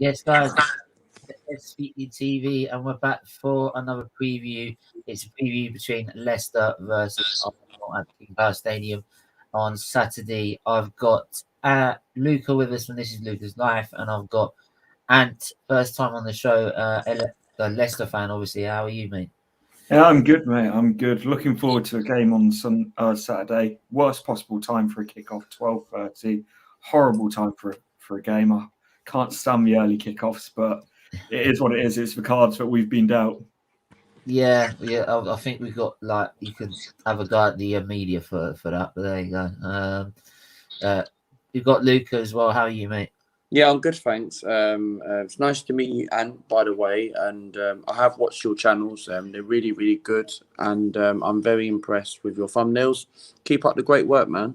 Yes, guys, SFeatleyTV, and we're back for another preview. It's a preview between Leicester versus Arsenal at King Power Stadium on Saturday. I've got Luca with us, and this is Luca's Life, and I've got Ant, first time on the show, a Leicester fan, obviously. How are you, mate? Yeah, I'm good, mate. I'm good. Looking forward to a game on Saturday. Worst possible time for a kickoff, 12:30. Horrible time for a game. I can't stand the early kickoffs, but it is what it is. It's the cards that we've been dealt. Yeah. I think we've got you could have a guy at the media for that, but there you go. You've got Luca as well. How are you, mate? Yeah, I'm good, thanks. It's nice to meet you, Ant, by the way. And I have watched your channels. They're really, really good. And I'm very impressed with your thumbnails. Keep up the great work, man.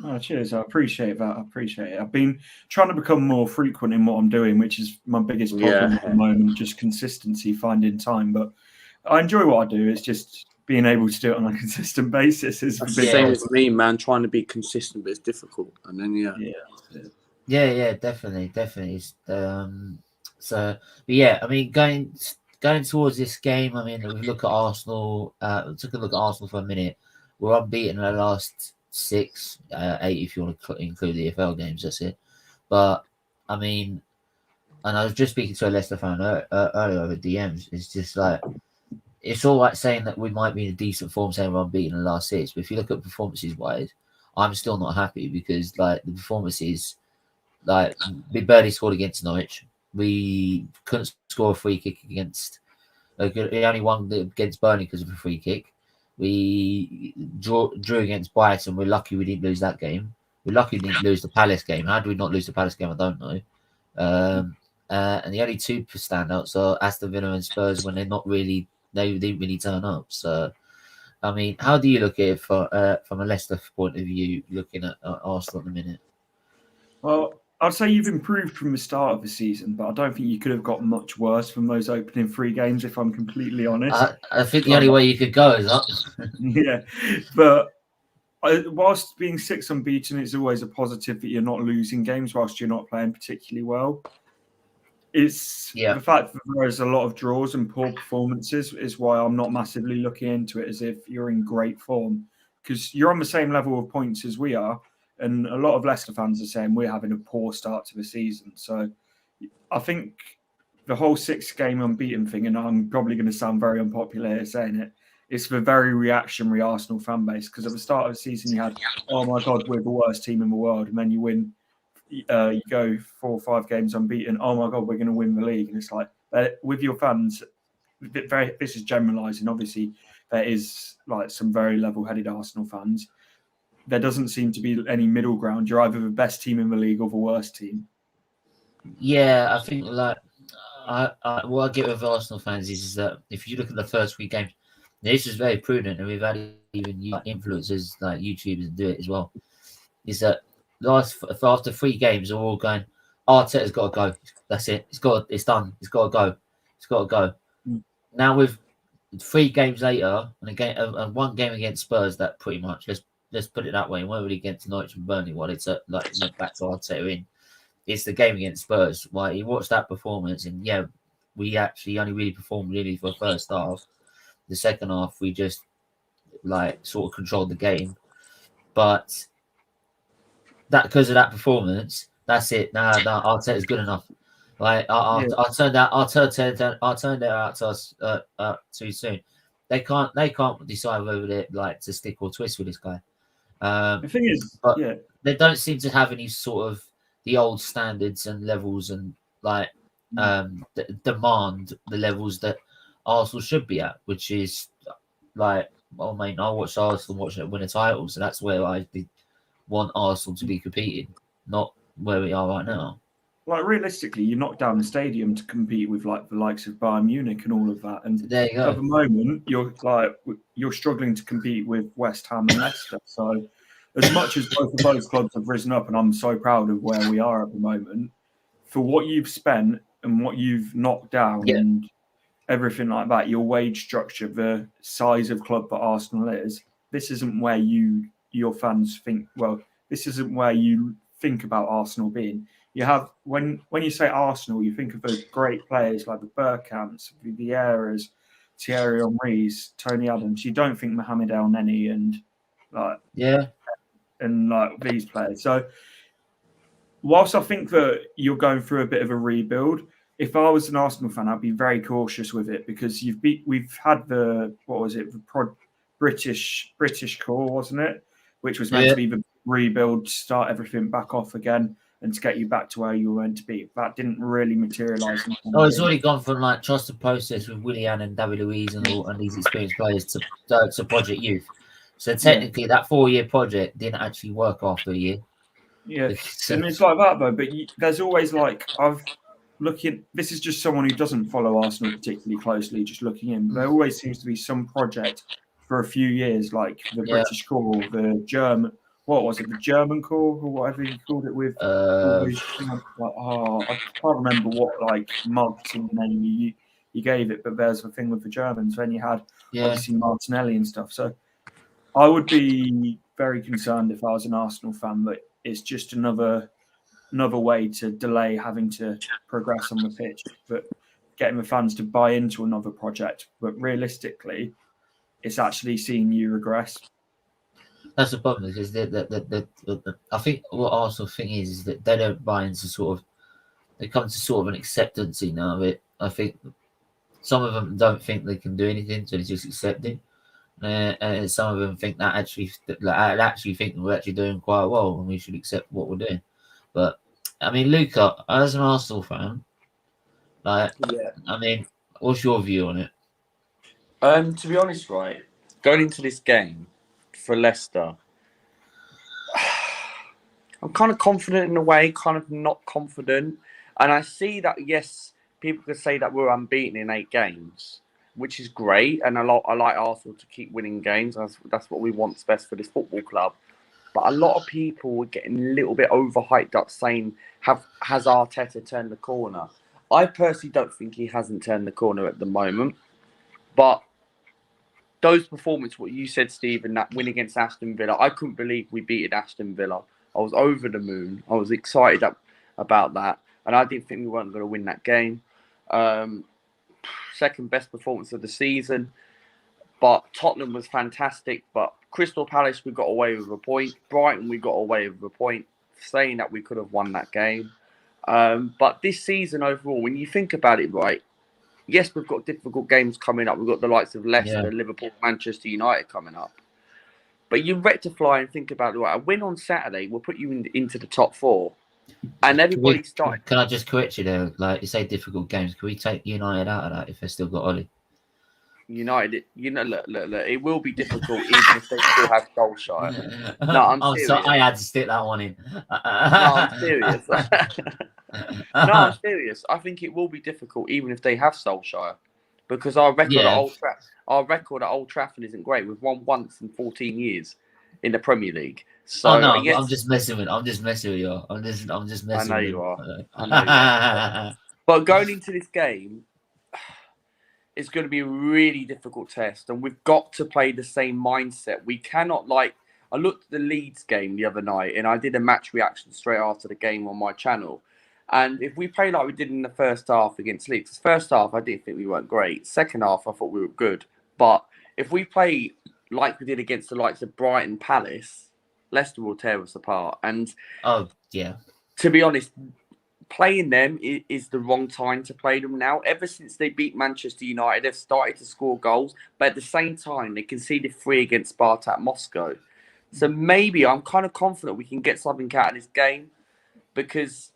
Oh, cheers. I appreciate that. I appreciate it. I've been trying to become more frequent in what I'm doing, which is my biggest problem at the moment, just consistency, finding time. But I enjoy what I do. It's just being able to do it on a consistent basis is the same as me, man. Trying to be consistent, but it's difficult. And then, Yeah, definitely. So, but yeah, I mean, going towards this game, I mean, we look at Arsenal. Took a look at Arsenal for a minute. We're unbeaten in the last 6, 8, if you want to include the EFL games. That's it. But I mean, and I was just speaking to a Leicester fan earlier over DMs. It's just like it's all right saying that we might be in a decent form, saying we're unbeaten in the last 6. But if you look at performances wise, I'm still not happy because the performances. We barely scored against Norwich. We couldn't score a free kick against. We only won against Burnley because of a free kick. We drew against Brighton. We're lucky we didn't lose that game. We're lucky we didn't lose the Palace game. How did we not lose the Palace game? I don't know. And the only 2 standouts are Aston Villa and Spurs when they didn't really turn up. So, I mean, how do you look at it from a Leicester point of view, looking at Arsenal at the minute? Well, I'd say you've improved from the start of the season, but I don't think you could have got much worse from those opening 3 games, if I'm completely honest. I think the only way you could go is up. Yeah, but whilst being 6 unbeaten, it's always a positive that you're not losing games whilst you're not playing particularly well. It's the fact that there's a lot of draws and poor performances is why I'm not massively looking into it as if you're in great form, because you're on the same level of points as we are. And a lot of Leicester fans are saying we're having a poor start to the season. So I think the whole 6-game unbeaten thing, and I'm probably going to sound very unpopular here saying it, it's the very reactionary Arsenal fan base. Because at the start of the season, you had, oh my God, we're the worst team in the world. And then you win, you go 4 or 5 games unbeaten. Oh my God, we're going to win the league. And it's like, with your fans, this is generalising. Obviously, there is some very level-headed Arsenal fans. There doesn't seem to be any middle ground. You're either the best team in the league or the worst team. Yeah, I think what I get with Arsenal fans is that if you look at the first 3 games, this is very prudent, and we've had even influencers like YouTubers do it as well. Is that after 3 games, they're all going, Arteta's got to go. That's it. It's done. It's got to go. Now with 3 games later and 1 game against Spurs, that pretty much let's put it that way. It weren't really against Norwich and Burnley. It's went back to Arteta in. It's the game against Spurs. You watch that performance, and we actually only really performed for the first half. The second half, we just sort of controlled the game. But that because of that performance, that's it. Nah, Arteta's good enough. I turned it out to us too soon. They can't decide whether they to stick or twist with this guy. The thing is, they don't seem to have any sort of the old standards and levels and demand the levels that Arsenal should be at, which is I watched Arsenal win a title, so that's where I want Arsenal to be competing, not where we are right now. Realistically, you knock down the stadium to compete with the likes of Bayern Munich and all of that, and there you go. At the moment you're struggling to compete with West Ham and Leicester. So, as much as both of those clubs have risen up, and I'm so proud of where we are at the moment, for what you've spent and what you've knocked down and everything like that, your wage structure, the size of club that Arsenal is, this isn't where your fans think. Well, this isn't where you think about Arsenal being. you have when you say Arsenal, you think of the great players like the Bergkamps, the LEIARS, Thierry Henry's, Tony Adams. You don't think Mohamed El Neni and these players. So whilst I think that you're going through a bit of a rebuild, if I was an Arsenal fan, I'd be very cautious with it because we've had the British core, wasn't it? Which was meant to be the rebuild, start everything back off again, and to get you back to where you were meant to be. That didn't really materialise. Oh, it's already gone from like trust the process with Willian and David Luiz and these experienced players to Project Youth. So technically, that 4-year project didn't actually work after a year. Yeah, and it's like that though. But there's always this is just someone who doesn't follow Arsenal particularly closely, just looking in. There always seems to be some project for a few years, like the British core, the German. What was it? The German core or whatever you called it with. I can't remember what marketing name you gave it, but there's the thing with the Germans when you had obviously Martinelli and stuff. So I would be very concerned if I was an Arsenal fan that it's just another way to delay having to progress on the pitch, but getting the fans to buy into another project. But realistically, it's actually seeing you regress. That's the problem, because I think what Arsenal think is that they don't buy into they come to sort of an acceptance now of it. I think some of them don't think they can do anything, so they just accept it. And some of them think I actually think we're actually doing quite well and we should accept what we're doing. But I mean, Luca, as an Arsenal fan, I mean, what's your view on it? To be honest, right, going into this game for Leicester, I'm kind of confident in a way, kind of not confident. And I see that, yes, people could say that we're unbeaten in 8 games, which is great. And I like Arsenal to keep winning games. That's what we want's best for this football club. But a lot of people were getting a little bit overhyped up saying, has Arteta turned the corner? I personally don't think he hasn't turned the corner at the moment. But those performances, what you said, Stephen, that win against Aston Villa, I couldn't believe we beat Aston Villa. I was over the moon. I was excited about that. And I didn't think we weren't going to win that game. Second best performance of the season. But Tottenham was fantastic. But Crystal Palace, we got away with a point. Brighton, we got away with a point, saying that we could have won that game. But this season overall, when you think about it, right, yes, we've got difficult games coming up. We've got the likes of Leicester, Liverpool, Manchester United coming up. But you rectify and think about it, right, a win on Saturday will put you into the top 4. And everybody started. Can I just correct you there? Like, you say difficult games. Can we take United out of that if they've still got Ollie? United, look, it will be difficult even if they still have Solskjaer. No, I'm serious. Sorry, I had to stick that one in. No, I'm serious. No, I'm serious. I think it will be difficult even if they have Solskjaer, because our record at Old Trafford isn't great. We've won once in 14 years in the Premier League. So I'm just messing with you. I'm just messing with you. I know you are. But going into this game, it's going to be a really difficult test, and we've got to play the same mindset. We cannot I looked at the Leeds game the other night, and I did a match reaction straight after the game on my channel. And if we play like we did in the first half against Leeds, first half I didn't think we weren't great. Second half I thought we were good. But if we play like we did against the likes of Brighton, Palace, Leicester will tear us apart. And to be honest, playing them is the wrong time to play them now. Ever since they beat Manchester United, they've started to score goals, but at the same time, they conceded 3 against Spartak Moscow. So maybe I'm kind of confident we can get something out of this game, because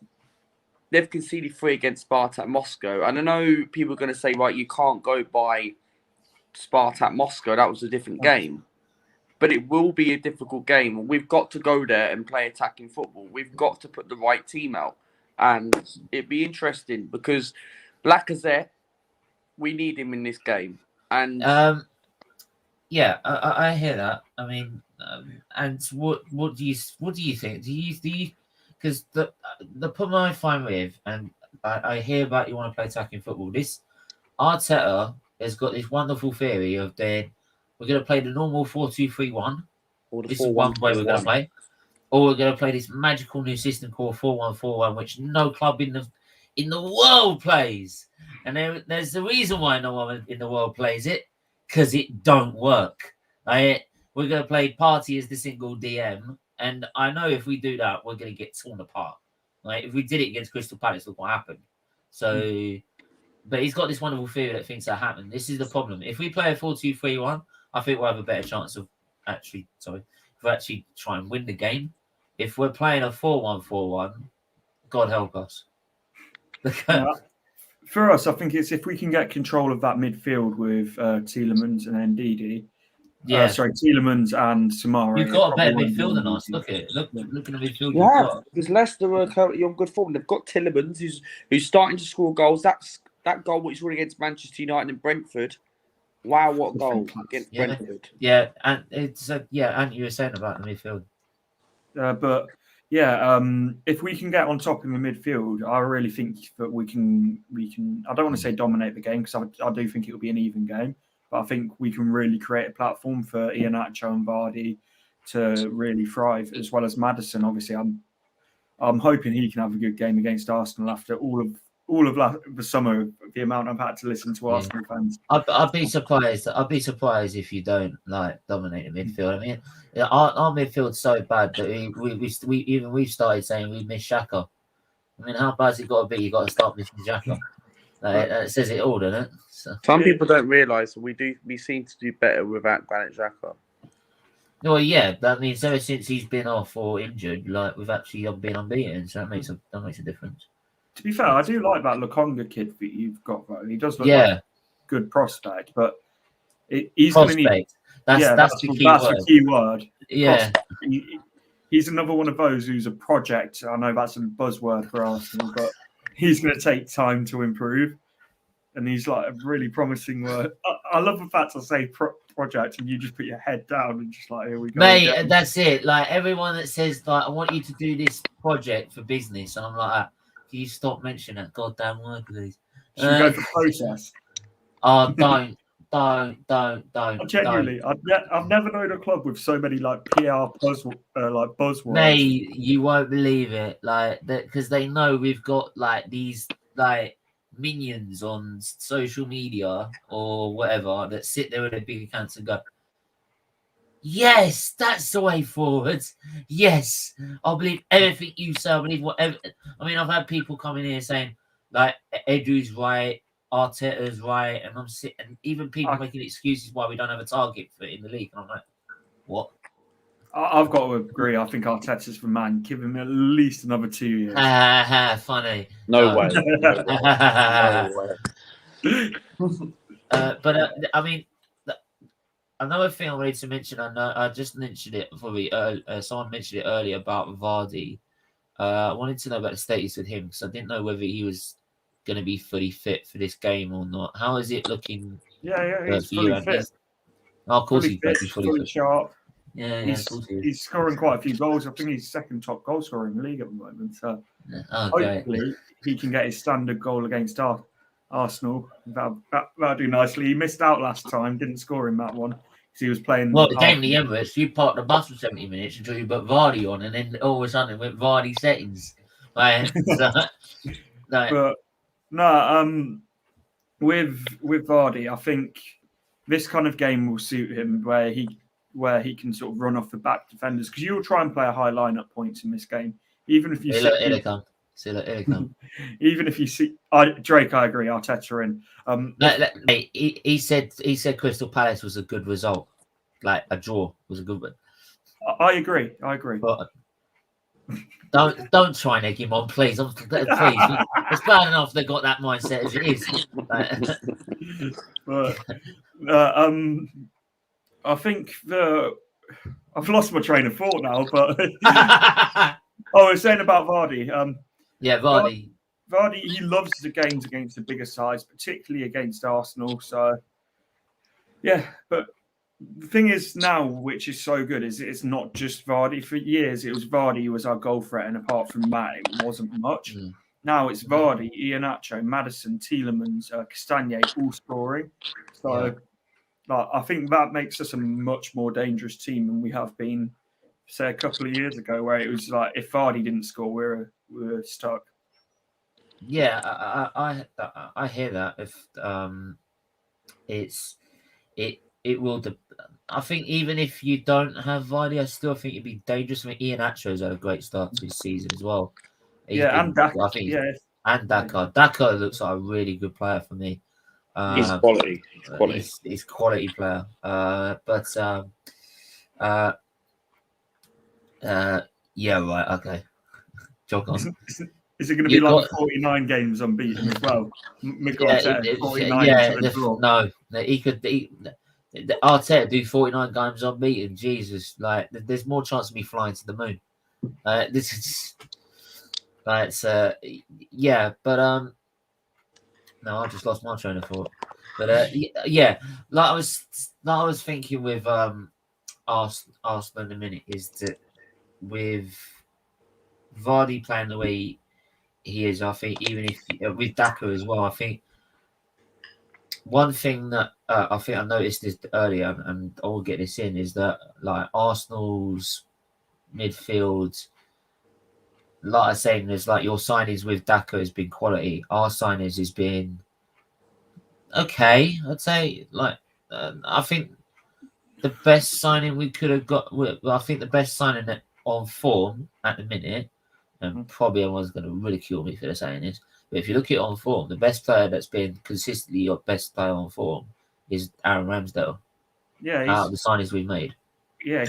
they've conceded 3 against Spartak Moscow. And I know people are going to say, right, you can't go by Spartak Moscow. That was a different game. But it will be a difficult game. We've got to go there and play attacking football. We've got to put the right team out. And it'd be interesting because Lacazette, we need him in this game. And I hear that. I mean, and what do you think? Do you because the problem I find with, and I hear about you want to play attacking football. This Arteta has got this wonderful theory of we're going to play the normal 4-2-3-1. This is one way we're going to play. or we're going to play this magical new system called 4-1-4-1, which no club in the world plays. And there's the reason why no one in the world plays it, because it don't work. Right? We're going to play Party as the single DM, and I know if we do that, we're going to get torn apart. Like if we did it against Crystal Palace, look what happened. So, but he's got this wonderful theory that things that happen. This is the problem. If we play a 4-2-3-1, I think we'll have a better chance of actually try and win the game. If we're playing a 4-1-4-1, God help us. For us, I think it's if we can get control of that midfield with Tielemans and Ndidi. Yeah, Tielemans and Samara. You've got a better midfield than us. Look at the midfield you've got. Because Leicester are currently on good form. They've got Tielemans, who's starting to score goals. That goal which was against Manchester United and Brentford. Wow, what a goal against Brentford. Yeah, and it's and you were saying about the midfield. If we can get on top in the midfield, I really think that we can. I don't want to say dominate the game because I do think it will be an even game, but I think we can really create a platform for Iheanacho and Vardy to really thrive, as well as Maddison. Obviously, I'm hoping he can have a good game against Arsenal after all of the summer, the amount I've had to listen to Arsenal fans. I'd be surprised. I'd be surprised if you don't dominate the midfield. I mean, our midfield's so bad that we've started saying we miss Saka. I mean, how bad's it got to be? You got to start missing Saka. It says it all, doesn't it? So. Some people don't realise we seem to do better without Granit Xhaka. Well, yeah, that means ever since he's been off or injured, we've actually been unbeaten, so that makes a difference. To be fair, I do like that Lukonga kid that you've got, though. He does look like a good prospect, but he's going to need... That's the key word. Yeah. He's another one of those who's a project. I know that's a buzzword for Arsenal, but he's going to take time to improve. And he's like a really promising word. I love the fact I say project and you just put your head down and just like, here we go. Mate, that's it. Like everyone that says, I want you to do this project for business. And I'm like, can you stop mentioning that goddamn word, please? Should we go for process? Oh, don't. Genuinely, I've never known a club with so many PR buzzwords. Mate, you won't believe it. Because they know we've got these minions on social media or whatever that sit there with their big accounts and go, yes, that's the way forward. Yes, I believe everything you say. I believe whatever. I mean, I've had people coming here saying Edu's right, Arteta's right, and I'm sitting, and even people making excuses why we don't have a target for it in the league. And I'm like, what? I've got to agree. I think Arteta's the man. Give him at least another 2 years. Funny. No way. But I mean, another thing I wanted to mention, I just mentioned it probably. Someone mentioned it earlier about Vardy. I wanted to know about the status with him because I didn't know whether he was going to be fully fit for this game or not. How is it looking? Yeah, he's fully fit. Of course, he's fully sharp. Yeah, he's scoring quite a few goals. I think he's second top goal scorer in the league at the moment. So hopefully he can get his standard goal against Arsenal. That'll do nicely. He missed out last time, didn't score in that one because he was playing. Well, the game in the Emirates, you parked the bus for 70 minutes until you put Vardy on, and then all of a sudden it went Vardy settings. With Vardy, I think this kind of game will suit him where he can sort of run off the back defenders because you'll try and play a high lineup points in this game, even if you even if you see Drake. I agree. Arteta in. He said Crystal Palace was a good result, like a draw was a good one. I agree. But don't try and egg him on, please. Please, it's bad enough they got that mindset as it is. But I think I've lost my train of thought now. But I was saying about Vardy. Vardy. Vardy, he loves the games against the bigger sides, particularly against Arsenal. So, yeah, but the thing is now, which is so good, is it's not just Vardy. For years, it was Vardy who was our goal threat, and apart from that, it wasn't much. Now it's Vardy, Iheanacho, Maddison, Tielemans, Castagne, all scoring. So, I think that makes us a much more dangerous team than we have been say a couple of years ago, where it was like if Vardy didn't score, we were stuck. Yeah, I hear that. If it will. I think even if you don't have Vardy, I still think it'd be dangerous. I mean, Ian Acho's had a great start to his season as well. And Daka. And Daka. Daka looks like a really good player for me. He's quality. He's quality player. Yeah, right. Okay. Jog on. Is it going to be like 49 games unbeaten as well? No, he could. Arteta do 49 games unbeaten. Jesus, like there's more chance of me flying to the moon. This is yeah, but no, I just lost my train of thought. But yeah, like I was thinking with Arsenal in a minute is that with Vardy playing the way he is, I think even if with Daka as well, I think one thing that I think I noticed this earlier, and I will get this in, is that like Arsenal's midfield, like I was saying, there's like your signings with Daka has been quality. Our signings has been okay. I'd say like I think the best signing we could have got. I think the best signing on form at the minute, and probably everyone's going to ridicule me for saying this, but if you look at it on form, the best player that's been consistently your best player on form is Aaron Ramsdale. Yeah, out of the signings we made. Yeah,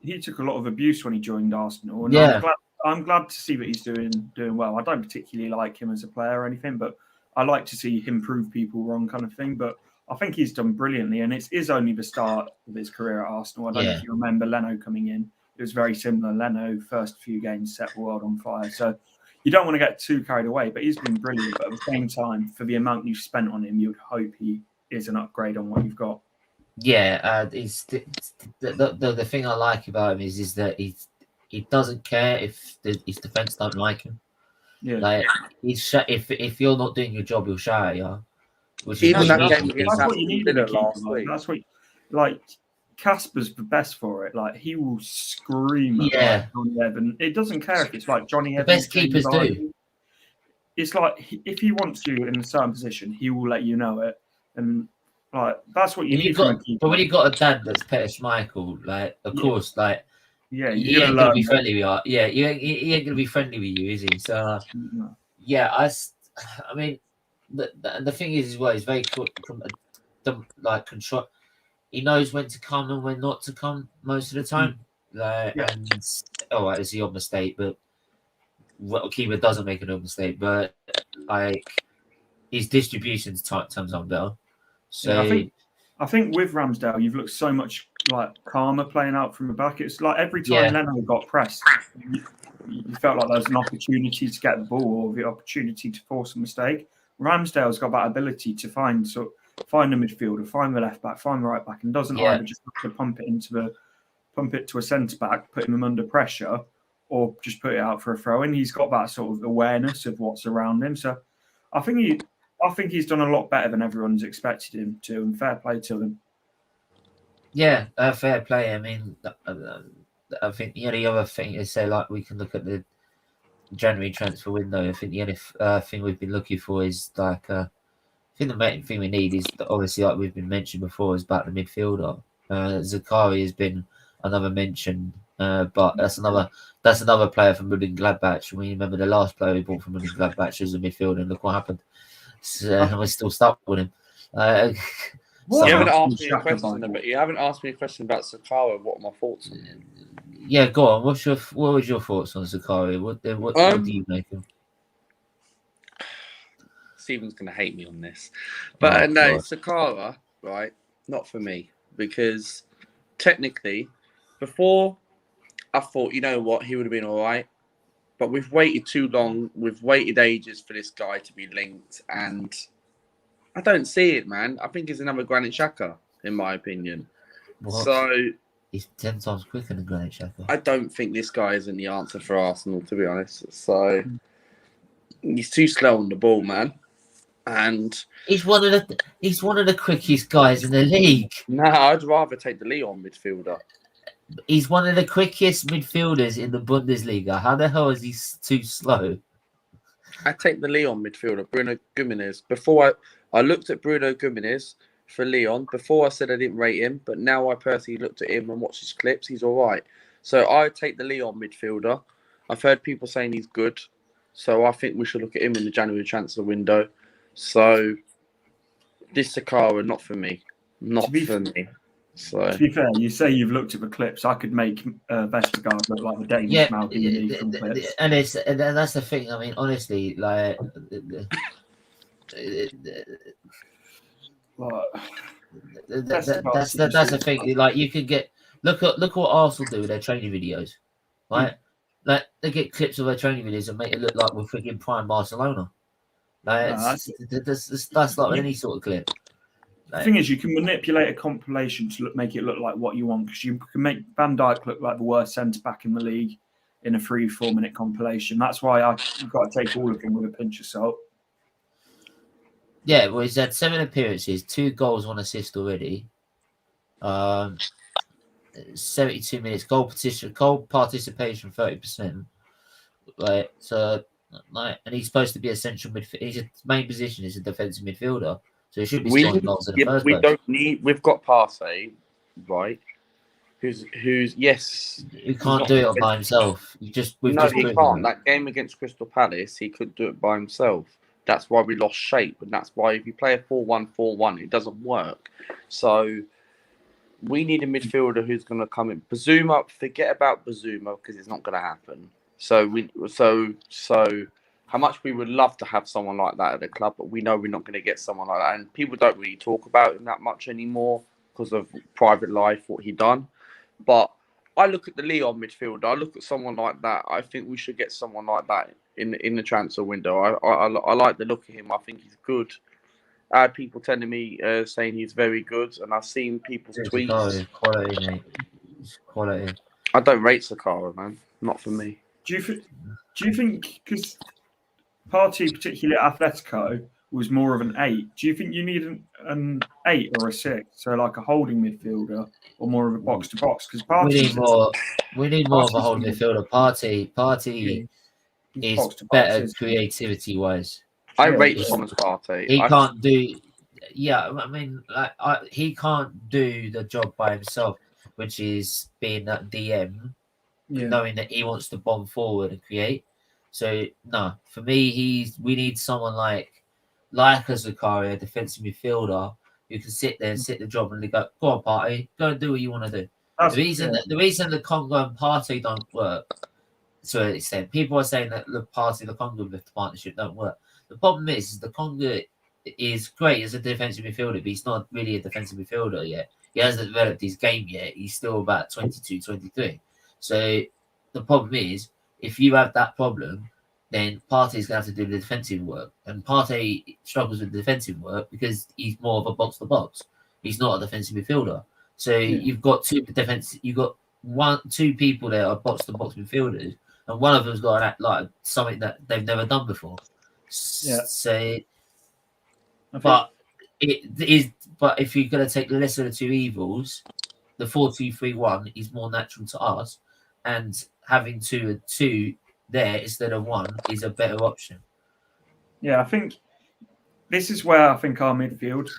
he took a lot of abuse when he joined Arsenal, and yeah. I'm glad to see that he's doing well. I don't particularly like him as a player or anything, but I like to see him prove people wrong, kind of thing. But I think he's done brilliantly, and it is only the start of his career at Arsenal. I don't know if you remember Leno coming in. It was very similar. Leno, first few games, set the world on fire. So you don't want to get too carried away, but he's been brilliant. But at the same time, for the amount you've spent on him, you'd hope he is an upgrade on what you've got. Yeah, the thing I like about him is that he doesn't care if his defense don't like him. Yeah, like if you're not doing your job, he'll shout at you. Which even is that game against that's what you need in a keeper. last week. That's what like Casper's the best for it. Like he will scream at like Johnny Evans. It doesn't care if it's like Johnny Evans. The best keepers do. It's like if he wants you in a certain position, he will let you know it, and like that's what you need from a keeper. But when you got a dad that's Peter Schmeichel, like of course, like he ain't gonna be friendly with you. Yeah, he ain't gonna be friendly with you, is he? So yeah, I mean, the thing is as well, he's very like control. He knows when to come and when not to come most of the time. And all right, it's the odd mistake, but keeper doesn't make an odd mistake. But like his distributions turns on better. So I think with Ramsdale, you've looked so much like calmer playing out from the back. It's like every time Leno got pressed, you felt like there was an opportunity to get the ball or the opportunity to force a mistake. Ramsdale's got that ability to find the midfielder, find the left back, find the right back, and doesn't either just have to pump it to a centre back, putting them under pressure, or just put it out for a throw in. He's got that sort of awareness of what's around him. So I think he's done a lot better than everyone's expected him to, and fair play to him. Yeah, fair play. I mean, I think the other thing is say like we can look at the January transfer window. I think the only thing we've been looking for is like I think the main thing we need is obviously like we've been mentioned before is about the midfielder. Zakari has been another mention, but that's another player from Mönchengladbach. We remember the last player we bought from Mönchengladbach as a midfielder, and look what happened. So, we're still stuck with him. You haven't asked me a question, but you haven't asked me a question about Sakara. What are my thoughts on him? Yeah, go on. What was your thoughts on Zakari? What do you make him? Stephen's going to hate me on this, but no, Sakara, right? Not for me, because technically, before I thought, you know what, he would have been all right. But we've waited too long. We've waited ages for this guy to be linked, and I don't see it, man. I think he's another Granit Xhaka, in my opinion. What? So he's 10 times quicker than Granit Xhaka. I don't think this guy isn't the answer for Arsenal, to be honest. So he's too slow on the ball, man. And he's one of the quickest guys in the league. No, I'd rather take the Leon midfielder. He's one of the quickest midfielders in the Bundesliga. How the hell is he too slow? I take the Leon midfielder, Bruno Fernandez. Before I looked at Bruno Fernandez for Leon. Before I said I didn't rate him, but now I personally looked at him and watched his clips. He's all right. So I take the Leon midfielder. I've heard people saying he's good. So I think we should look at him in the January transfer window. So this Saka, not for me. Not for me. So to be fair, you say you've looked at the clips. I could make Vestergaard look like the Danish Maldini from clips. And that's the thing. I mean, honestly, like that's the thing. Like you could get look what Arsenal do with their training videos, right? Like they get clips of their training videos and make it look like we're freaking prime Barcelona. Like that's like any sort of clip. The thing is, you can manipulate a compilation to make it look like what you want, because you can make Van Dijk look like the worst centre back in the league in a 3-4 minute compilation. That's why you've got to take all of them with a pinch of salt. Yeah, well, he's had 7 appearances, 2 goals, 1 assist already. 72 minutes, goal participation 30%. Like so, like, and he's supposed to be essential midfield. His main position is a defensive midfielder. So it should be scoring goals in the first place. We've got Partey, right? Who's yes. He can't do it by himself. He can't. That game against Crystal Palace, he couldn't do it by himself. That's why we lost shape, and that's why if you play a 4-1-4-1, it doesn't work. So we need a midfielder who's going to come in. Bazuma, forget about Bazuma because it's not going to happen. So how much we would love to have someone like that at the club, but we know we're not going to get someone like that. And people don't really talk about him that much anymore because of private life, what he done. But I look at the Leon midfielder. I look at someone like that. I think we should get someone like that in the transfer window. I like the look of him. I think he's good. I had people telling me saying he's very good, and I've seen people's tweets. Quality, mate. Quality. I don't rate Saka, man. Not for me. Do you think because Partey, particularly at Atletico, was more of an 8. Do you think you need an 8 or a 6? So like a holding midfielder or more of a box to box? Because we need more of a holding midfielder. Partey is better creativity wise. I rate Thomas Partey. He can't do. Yeah, I mean, he can't do the job by himself, which is being that DM, knowing that he wants to bomb forward and create. So no, for me, we need someone like a Zakaria, a defensive midfielder, who can sit there and sit the job and they go on, Partey, go and do what you want to do. The reason the Congo and Partey don't work to an extent, people are saying that the Partey, the Congo partnership don't work. The problem is the Congo is great as a defensive midfielder, but he's not really a defensive midfielder yet. He hasn't developed his game yet. He's still about 22, 23. So the problem is, if you have that problem, then Partey's going to have to do the defensive work. And Partey struggles with the defensive work because he's more of a box-to-box. He's not a defensive midfielder. So you've got two people there are box-to-box midfielders, and one of them's got to act like something that they've never done before. Yeah. So, but if you're going to take the lesser of the two evils, the 4-2-3-1 is more natural to us, and having 2 there instead of 1 is a better option. Yeah, I think this is where I think our midfield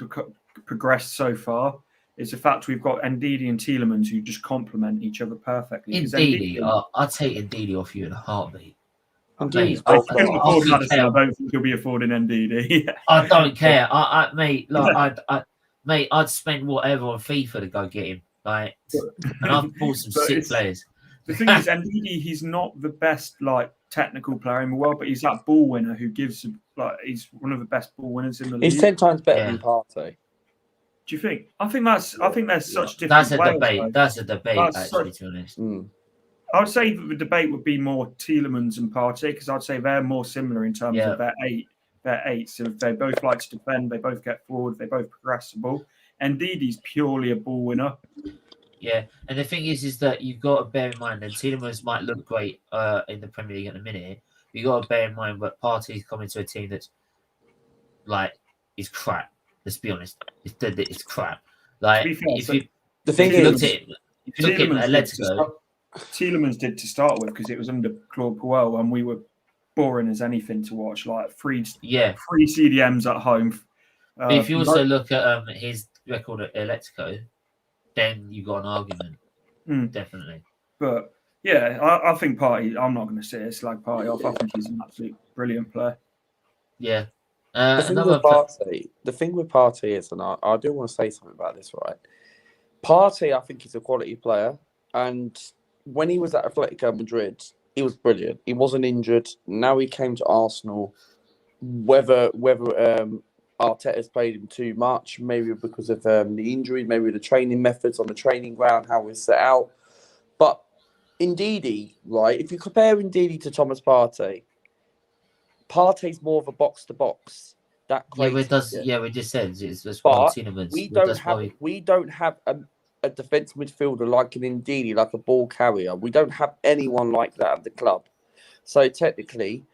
progressed so far. Is the fact we've got Ndidi and Tielemans who just complement each other perfectly. Ndidi, I'll take Ndidi off you in a heartbeat. I don't think you'll be affording Ndidi. I don't care. I'd spend whatever on FIFA to go get him. Like, and I've bought some sick players. The thing is, Ndidi, he's not the best technical player in the world, but he's that ball winner who gives he's one of the best ball winners in the league. He's 10 times better than Partey. Do you think? I think there's such different. That's a debate. Actually, to be honest. I would say that the debate would be more Tielemans and Partey, because I'd say they're more similar in terms of their 8. They're 8, so they both like to defend, they both get forward, they both progress the ball. Ndidi's purely a ball winner. Yeah, and the thing is that you've got to bear in mind that Tielemans might look great in the Premier League in a minute. You've got to bear in mind that Partey's coming to a team that's is crap. Let's be honest, it's crap. Like, the thing is, if you look at Atletico, Tielemans did to start with because it was under Claude Puel and we were boring as anything to watch, like free CDMs at home. But if you also look at his record at Atletico, then you got an argument, definitely. But yeah, I think Partey. I'm not going to say it slag Partey off. I think he's an absolute brilliant player. Yeah. The thing with Partey is, and I do want to say something about this, right? Partey, I think he's a quality player, and when he was at Atletico Madrid, he was brilliant. He wasn't injured. Now he came to Arsenal. Whether Arteta's played him too much, maybe because of the injuries, maybe the training methods on the training ground, how it's set out. But Ndidi, right? If you compare Ndidi to Thomas Partey, Partey's more of a box to box. We just said it's but we don't have a defensive midfielder like an Ndidi, like a ball carrier. We don't have anyone like that at the club. So technically,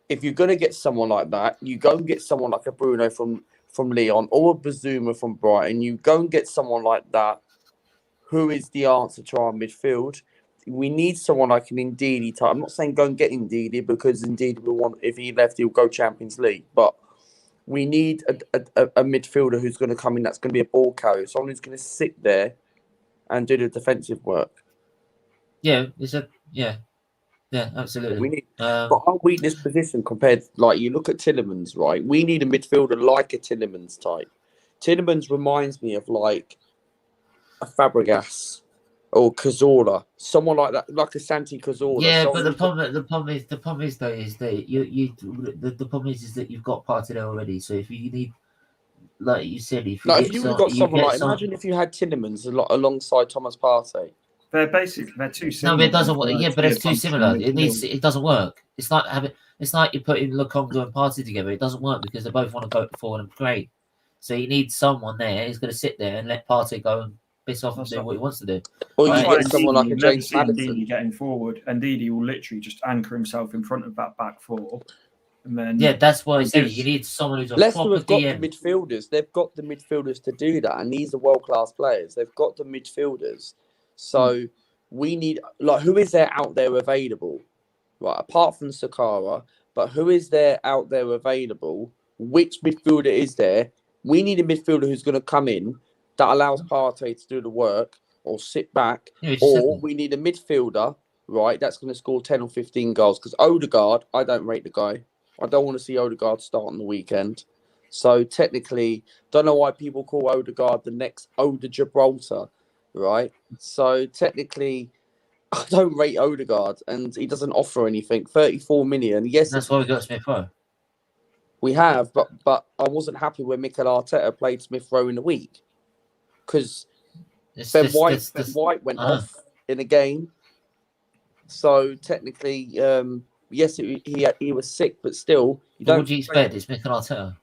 if you're going to get someone like that, you go and get someone like a Bruno from Lyon or a Bazuma from Brighton. You go and get someone like that. Who is the answer to our midfield? We need someone like an Ndidi type. I'm not saying go and get Ndidi because Ndidi will want, if he left, he'll go Champions League. But we need a midfielder who's going to come in that's going to be a ball carrier, someone who's going to sit there and do the defensive work. Yeah, absolutely. We need, but our weakness position compared, like you look at Tielemans, right? We need a midfielder like a Tielemans type. Tielemans reminds me of like a Fabregas or Cazorla, someone like that, like a Santi Cazorla. Yeah, but the problem is that you've got Partey there already. So if you need, like you said, if you got someone like, imagine if you had Tielemans alongside Thomas Partey. They're too similar. No, but it doesn't work. Yeah, but it's too similar. It doesn't work. It's like you're putting Lokonga and Partey together. It doesn't work because they both want to go forward and great. So you need someone there who's going to sit there and let Partey go and piss off and do what he wants to do. Or you get someone like a James Maddison. Ndidi getting forward, and Ndidi will literally just anchor himself in front of that back four. And then that's why I said you need someone who's a Leicester proper have got DM. the midfielders. They've got the midfielders to do that, and these are world-class players. They've got the midfielders. So we need, like, who is there out there available? Right, apart from Sakara, but who is there out there available? Which midfielder is there? We need a midfielder who's going to come in that allows Partey to do the work or sit back. Or we need a midfielder, right, that's going to score 10 or 15 goals. Because Odegaard, I don't rate the guy. I don't want to see Odegaard start on the weekend. So technically, don't know why people call Odegaard the next Ode Gibraltar, right? So technically, I don't rate Odegaard, and he doesn't offer anything. 34 million, yes. That's why we got Smith Rowe. We have, but I wasn't happy when Mikel Arteta played Smith Rowe in the week because Ben White went off in a game. So technically, yes, he was sick, but still, What would you expect? It's Mikel Arteta.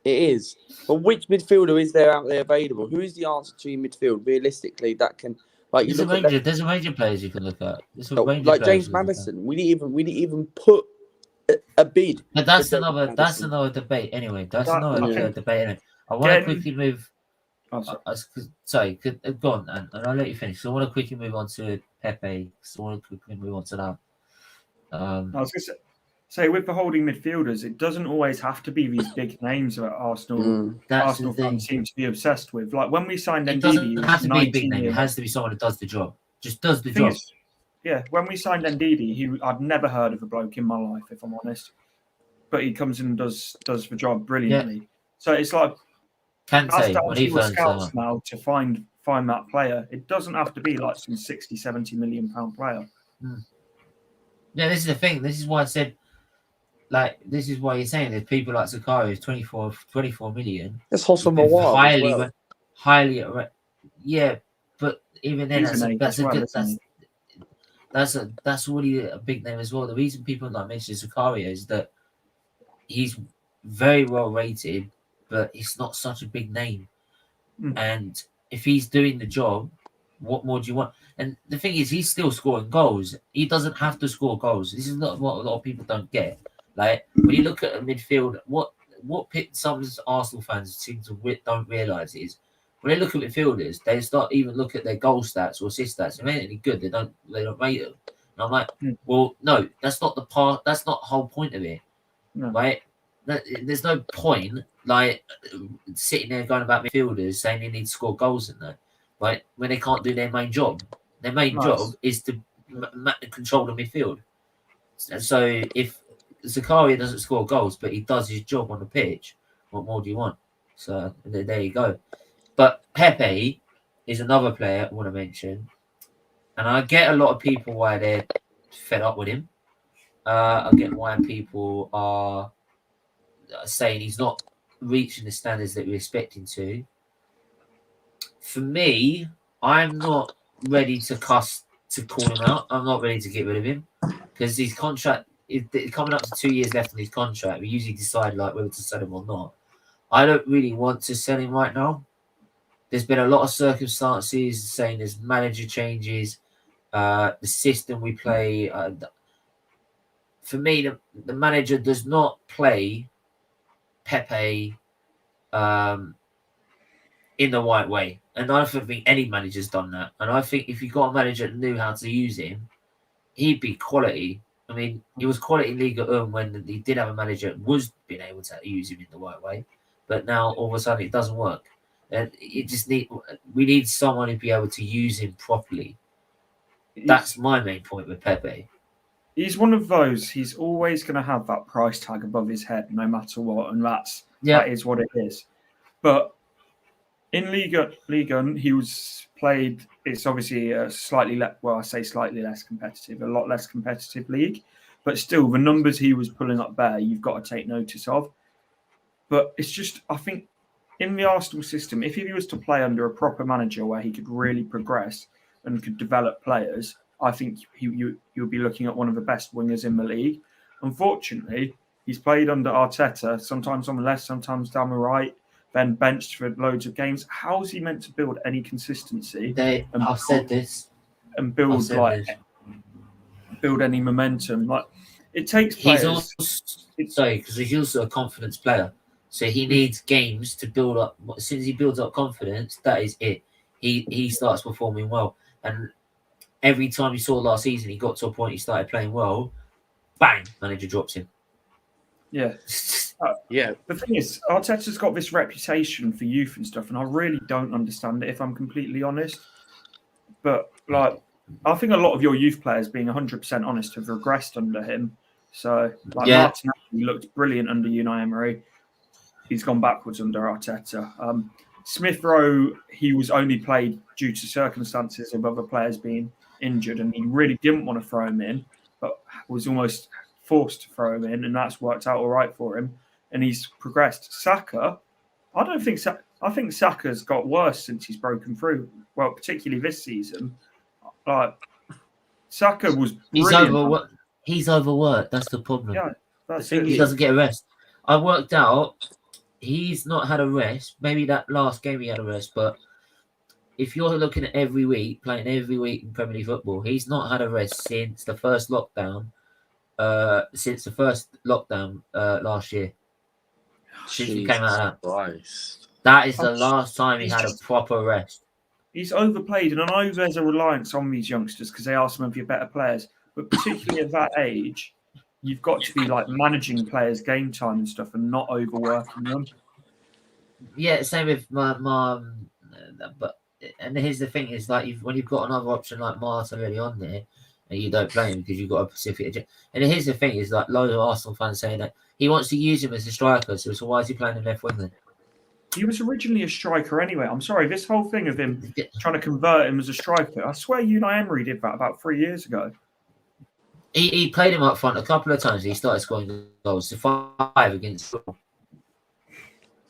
It is. But which midfielder is there out there available? Who is the answer to your midfield realistically that can, like, there's a range of players you can look at. Like James Maddison. We didn't even put a bid. But that's another debate anyway. That's another debate anyway. I want to quickly move. Sorry, go on, and I'll let you finish. So I want to quickly move on to Pepe. So I want to quickly move on to that. I was going to say with the holding midfielders, it doesn't always have to be these big names that Arsenal fans seem to be obsessed with. Like when we signed Ndidi, it doesn't have to be a big name. It has to be someone that does the job. Just does the job. When we signed Ndidi, I'd never heard of a bloke in my life, if I'm honest. But he comes in and does the job brilliantly. Yeah. So it's like when he scouts now to find that player. It doesn't have to be like some 60, 70 million pound player. Yeah, this is the thing. This is why I said, like, this is why you're saying that people like Sakari is 24 million. It's Hossam Awar. Highly, yeah, but even then, that's already a big name as well. The reason people not mention Zakaria is that he's very well rated, but it's not such a big name. And if he's doing the job, what more do you want? And the thing is, he's still scoring goals. He doesn't have to score goals. This is not what a lot of people don't get. Like when you look at a midfield, what some Arsenal fans seem to don't realise is when they look at midfielders, they start even look at their goal stats or assist stats. If they ain't any good, they don't rate them. And I'm like, well, no, that's not the part. That's not the whole point of it, right? There's no point like sitting there going about midfielders saying they need to score goals in that, right? When they can't do their main job. Their main job is to control the midfield. And so if Zakaria doesn't score goals, but he does his job on the pitch, what more do you want? So there you go. But Pepe is another player I want to mention. And I get a lot of people why they're fed up with him. I get why people are saying he's not reaching the standards that we expect him to. For me, I'm not ready to call him out. I'm not ready to get rid of him because his contract is coming up to 2 years left on his contract. We usually decide like whether to sell him or not. I don't really want to sell him right now. There's been a lot of circumstances saying there's manager changes, the system we play. For me, the manager does not play Pepe in the right way. And I don't think any manager's done that. And I think if you got a manager that knew how to use him, he'd be quality. I mean, he was quality in Liga when he did have a manager that was being able to use him in the right way. But now all of a sudden it doesn't work. And we need someone to be able to use him properly. That's my main point with Pepe. He's one of those. He's always going to have that price tag above his head, no matter what, and that is what it is. But in Liga, he was played. It's obviously a slightly less competitive, a lot less competitive league, but still the numbers he was pulling up there, you've got to take notice of. But it's just, I think, in the Arsenal system, if he was to play under a proper manager where he could really progress and could develop players, I think you'll be looking at one of the best wingers in the league. Unfortunately, he's played under Arteta, sometimes on the left, sometimes down the right, then benched for loads of games. How is he meant to build any consistency? I've said this. And build any momentum. Like it takes players. Because he's also a confidence player. So he needs games to build up. As soon as he builds up confidence, that is it. He starts performing well. And every time you saw last season, he got to a point he started playing well. Bang! Manager drops him. Yeah. The thing is, Arteta's got this reputation for youth and stuff, and I really don't understand it, if I'm completely honest. But like, I think a lot of your youth players, being 100% honest, have regressed under him. So, like Martinelli looked brilliant under Unai Emery. He's gone backwards under Arteta. Smith Rowe, he was only played due to circumstances of other players being injured, and he really didn't want to throw him in, but was almost forced to throw him in, and that's worked out all right for him. And he's progressed. Saka, I think Saka's got worse since he's broken through. Well, particularly this season. Saka was brilliant. He's overworked. That's the problem. Yeah, he doesn't get a rest. I worked out he's not had a rest. Maybe that last game he had a rest, but if you're looking at playing every week in Premier League football, he's not had a rest since the first lockdown. Last year. Since he came out of that. That is the last time he had a proper rest. He's overplayed, and I know there's a reliance on these youngsters because they are some of your better players, but particularly at that age, you've got to be like managing players' game time and stuff, and not overworking them. Yeah, same with my mum. And here's the thing: is like when you've got another option like Martinelli on there, and you don't play him because you've got a specific agenda. And here's the thing: is like loads of Arsenal fans saying that he wants to use him as a striker. So why is he playing in left wing then? He was originally a striker anyway. I'm sorry, this whole thing of him trying to convert him as a striker, I swear Unai Emery did that about 3 years ago. He played him up front a couple of times. He started scoring goals. So 5 against. I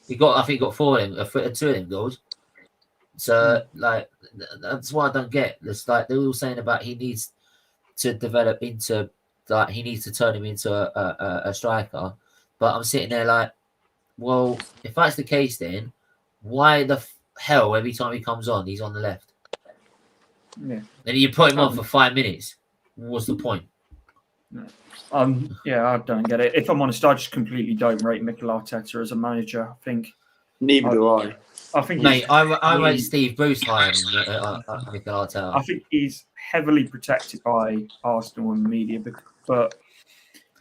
think he got 4 of them, 2 of them goals. So like that's what I don't get. It's like they're all saying about he needs to develop into he needs to turn him into a striker. But I'm sitting there like, well, if that's the case, then why the hell every time he comes on, he's on the left? Yeah. And you put him on for 5 minutes. What's the point? I don't get it. If I'm honest, I just completely don't rate Mikel Arteta as a manager. I think Neither do I. I think, mate, I rate Steve Bruce higher than Mikel Arteta. I think he's heavily protected by Arsenal and media, but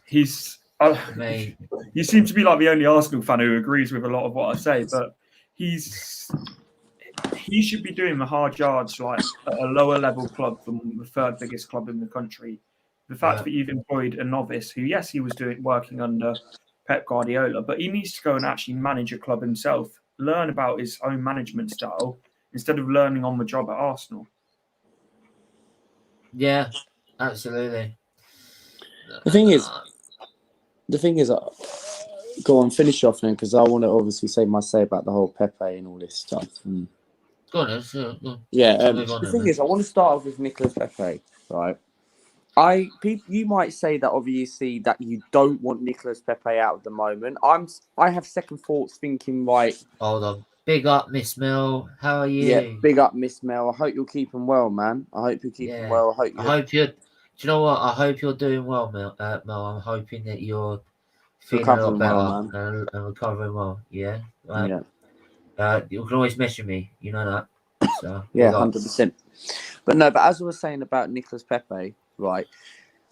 he's. Mate. You seem to be like the only Arsenal fan who agrees with a lot of what I say, but he should be doing the hard yards like at a lower level club than the third biggest club in the country. The fact that you've employed a novice who, yes, he was working under Pep Guardiola, but he needs to go and actually manage a club himself, learn about his own management style instead of learning on the job at Arsenal. Yeah, absolutely. The thing is, go on, finish off then, because I want to obviously say my say about the whole Pepe and all this stuff. Go on, go on. Yeah, the thing is, I want to start off with Nicolas Pepe, right? You might say that obviously that you don't want Nicolas Pepe out at the moment. I have second thoughts, thinking, right. Hold on. Big up, Miss Mel. How are you? Yeah, big up, Miss Mel. I hope you're keeping well, man. I hope you're keeping well. I hope you're. Do you know what? I hope you're doing well, Mel. I'm hoping that you're feeling a lot better and recovering well. Yeah. Yeah. You can always message me. You know that. So yeah, 100%. But as I was saying about Nicolas Pepe, right?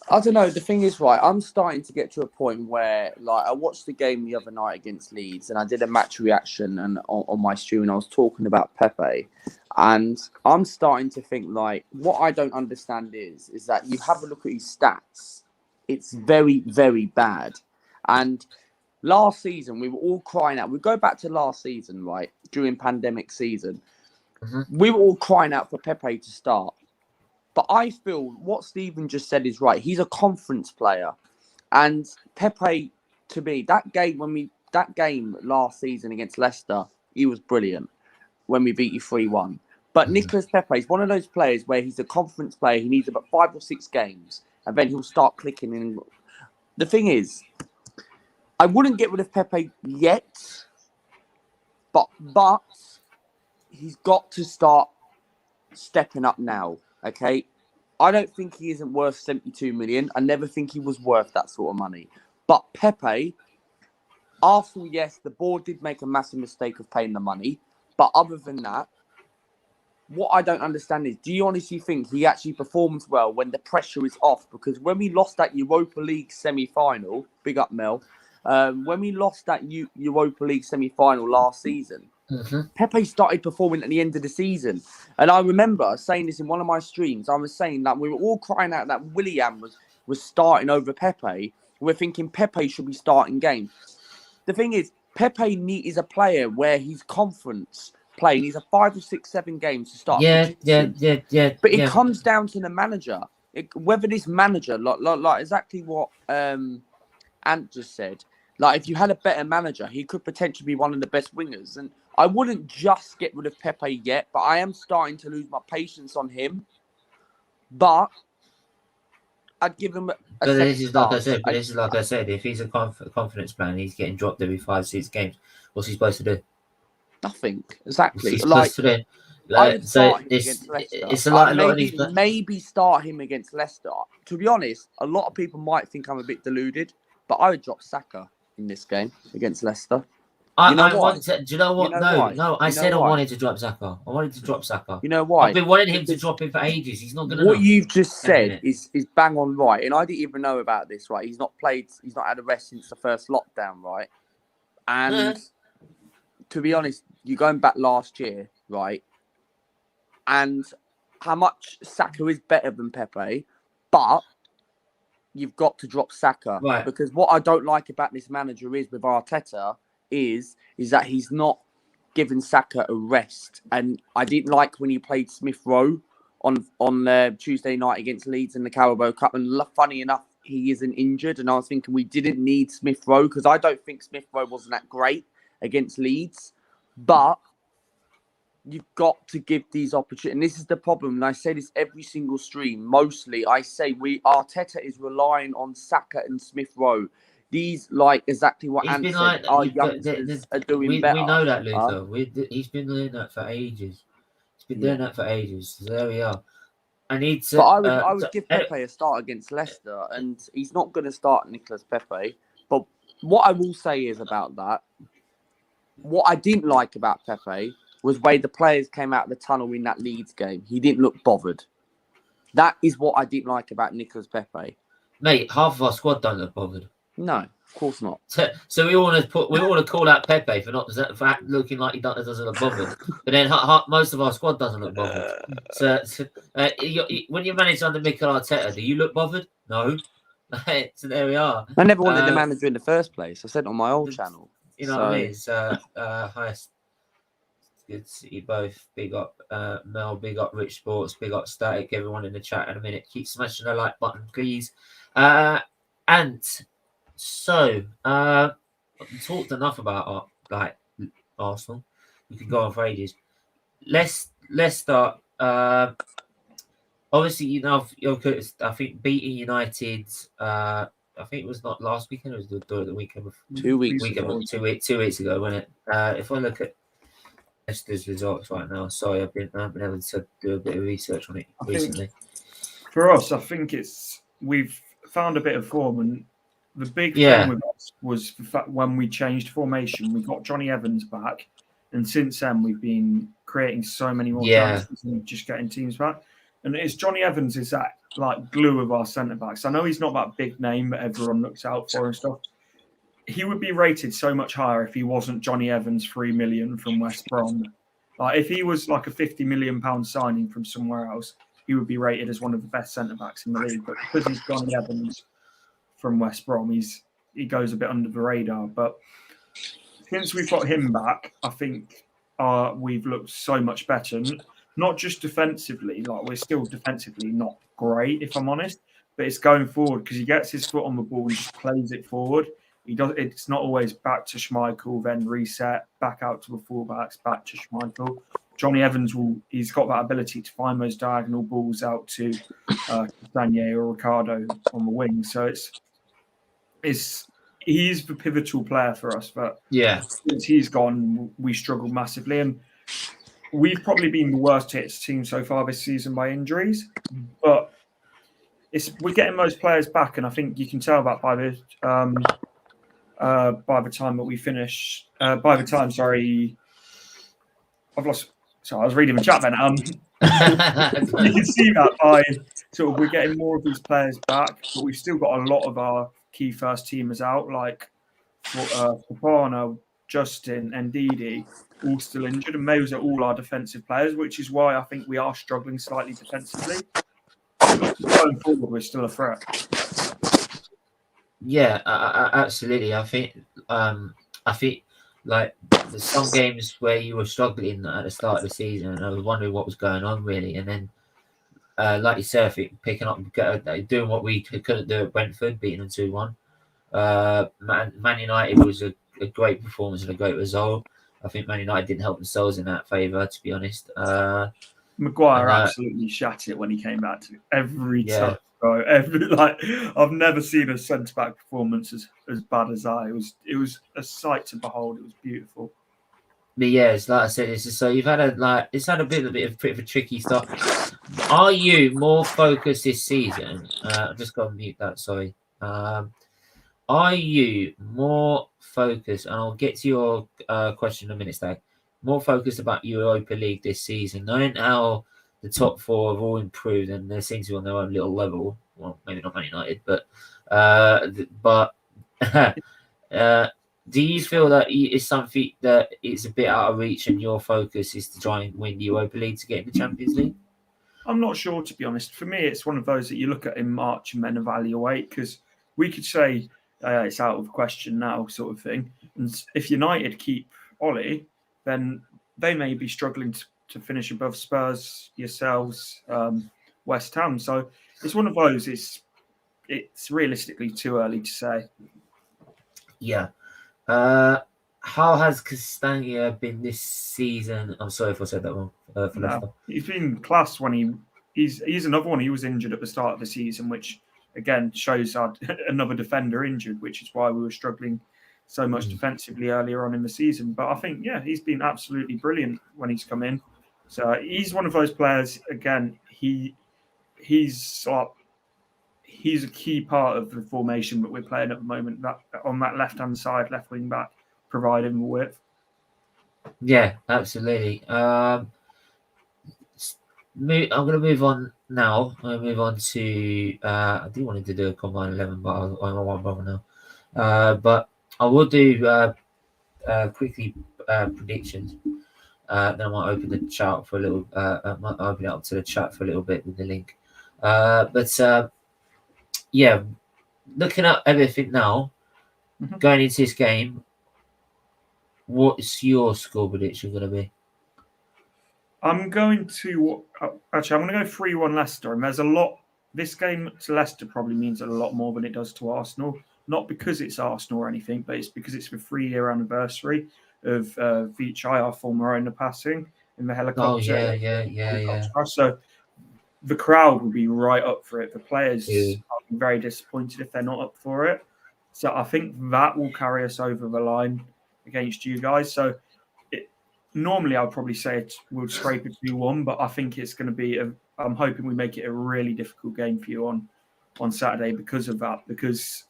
I don't know. The thing is, right, I'm starting to get to a point where, like, I watched the game the other night against Leeds, and I did a match reaction and on my stream, and I was talking about Pepe, and I'm starting to think, like, what I don't understand is that you have a look at his stats. It's very, very bad. And last season, we were all crying out. We go back to last season, right, during pandemic season. We were all crying out for Pepe to start. But I feel what Stephen just said is right. He's a conference player. And Pepe, to me, that game last season against Leicester, he was brilliant when we beat you 3-1. But Nicolas Pepe is one of those players where he's a conference player. He needs about 5 or 6 games, and then he'll start clicking in. The thing is, I wouldn't get rid of Pepe yet, but he's got to start stepping up now. Okay, I don't think he isn't worth 72 million. I never think he was worth that sort of money. But Pepe, Arsenal, yes, the board did make a massive mistake of paying the money. But other than that, what I don't understand is, do you honestly think he actually performs well when the pressure is off? Because when we lost that Europa League semi-final, big up Mel, when we lost that Europa League semi-final last season, Pepe started performing at the end of the season. And I remember saying this in one of my streams. I was saying that we were all crying out that Willian was starting over Pepe. We're thinking Pepe should be starting games. The thing is, Pepe is a player where he's conference playing. He's a 5 or 6, 7 games to start. Yeah. But it comes down to the manager. Whether this manager, like exactly what Ant just said, like if you had a better manager, he could potentially be one of the best wingers. And I wouldn't just get rid of Pepe yet, but I am starting to lose my patience on him. But I'd give him a this is like I said. If he's a confidence man, he's getting dropped every 5, 6 games. What's he supposed to do? Nothing. Exactly. What's he supposed to do? I would start him against Leicester. It's a lot of these. Maybe start him against Leicester. To be honest, a lot of people might think I'm a bit deluded, but I would drop Saka in this game against Leicester. Do you know what? No. I said I wanted to drop Saka. I wanted to drop Saka. You know why? I've been wanting him to drop him for ages. He's not going to. What you've just said is bang on right, and I didn't even know about this. Right, he's not had a rest since the first lockdown, right? And to be honest, you're going back last year, right? And how much Saka is better than Pepe, but you've got to drop Saka. Right. Because what I don't like about this manager is with Arteta is that he's not giving Saka a rest. And I didn't like when he played Smith Rowe on Tuesday night against Leeds in the Carabao Cup. And funny enough, he isn't injured. And I was thinking we didn't need Smith Rowe because I don't think Smith Rowe wasn't that great against Leeds. But you've got to give these opportunities. And this is the problem. And I say this every single stream. Mostly, I say Arteta is relying on Saka and Smith Rowe. These, like exactly what Ant said, our youngsters are doing better. We know that, Luther. He's been doing that for ages. He's been doing that for ages. So there we are. I need to. But I would give Pepe a start against Leicester, and he's not going to start Nicolas Pepe. But what I will say is about that, what I didn't like about Pepe was way the players came out of the tunnel in that Leeds game. He didn't look bothered. That is what I didn't like about Nicolas Pepe. Mate, half of our squad don't look bothered. No, of course not. So we want to call out Pepe for looking like he doesn't look bothered. But then most of our squad doesn't look bothered. So when you manage under Mikel Arteta, do you look bothered? No. So there we are. I never wanted the manager in the first place. I said on my old channel. You know what I mean? So hi. Good to see you both. Big up Mel, big up Rich Sports, big up Static, everyone in the chat in a minute. Keep smashing the like button, please. And so I've talked enough about Arsenal. We could go on for ages. Let's start. Obviously, you know, I think beating United. I think it was not last weekend. It was the weekend before. 2 weeks ago. 2 weeks ago, wasn't it? If I look at Leicester's results right now, sorry, I've been able to do a bit of research on it recently. For us, I think we've found a bit of form, and the big thing with us was the fact when we changed formation, we got Johnny Evans back, and since then we've been creating so many more chances and just getting teams back. And it's Johnny Evans is that like glue of our centre backs. I know he's not that big name that everyone looks out for and stuff. He would be rated so much higher if he wasn't Johnny Evans, 3 million from West Brom. Like if he was like a £50 million signing from somewhere else, he would be rated as one of the best centre backs in the league. But because he's Johnny Evans from West Brom, he goes a bit under the radar. But since we've got him back, I think we've looked so much better. Not just defensively, like we're still defensively not great, if I'm honest, but it's going forward because he gets his foot on the ball and just plays it forward. It's not always back to Schmeichel, then reset, back out to the fullbacks, back to Schmeichel. Johnny Evans he's got that ability to find those diagonal balls out to Daniel or Ricardo on the wing. So he's the pivotal player for us. But since he's gone, we struggled massively. And we've probably been the worst hit team so far this season by injuries. But we're getting those players back, and I think you can tell that by the time that we finish. I've lost. So I was reading the chat then. You can see that by we're getting more of these players back, but we've still got a lot of our key first teamers out, like Fofana, Justin, and Ndidi, all still injured, and those are all our defensive players, which is why I think we are struggling slightly defensively. Going forward, we're still a threat. Yeah, absolutely. I think like there's some games where you were struggling at the start of the season, and I was wondering what was going on really, and then like you said, I think picking up, doing what we couldn't do at Brentford, beating them 2-1. Man United was a great performance and a great result. I think Man United didn't help themselves in that favour, to be honest. Maguire absolutely shat it when he came back to every time. I've never seen a centre back performance as bad as that. It was a sight to behold. It was beautiful. But yeah, it's like I said, it's just so you've had a bit of a tricky start. Are you more focused this season? I'm just going to mute that. Sorry. Are you more focused? And I'll get to your question in a minute, Stag. More focused about Europa League this season, knowing how the top four have all improved and they seem to be on their own little level. Well, maybe not Man United, but do you feel that it's something that it's a bit out of reach and your focus is to try and win the Europa League to get in the Champions League? I'm not sure, to be honest. For me, it's one of those that you look at in March and then evaluate, because we could say it's out of question now, sort of thing. And if United keep Ollie, then they may be struggling to finish above Spurs, yourselves, West Ham. So it's one of those. It's realistically too early to say. Yeah. How has Castagna been this season? I'm sorry if I said that wrong. He's been class when he's another one. He was injured at the start of the season, which again shows another defender injured, which is why we were struggling so much defensively earlier on in the season. But I think, he's been absolutely brilliant when he's come in. So he's one of those players. Again, he's a key part of the formation that we're playing at the moment. That on that left-hand side, left wing back, providing the width. Yeah, absolutely. I'm going to move on now. I'm going to move on to. I do wanted to do a combine 11, but I won't bother now. But I will do quickly predictions. Then I might open the chat for a little. I might open it up to the chat for a little bit with the link. Yeah, looking at everything now, going into this game, what's your score prediction going to be? I'm going to actually. I'm going to go 3-1 Leicester, and there's a lot. This game to Leicester probably means a lot more than it does to Arsenal. Not because it's Arsenal or anything, but it's because it's the 3-year anniversary of Vichai, our former owner, passing in the helicopter. Oh yeah. So the crowd will be right up for it. The players are very disappointed if they're not up for it. So I think that will carry us over the line against you guys. So normally I'd probably say we'll scrape it 2-1, but I think it's going to be I'm hoping we make it a really difficult game for you on Saturday because of that. Because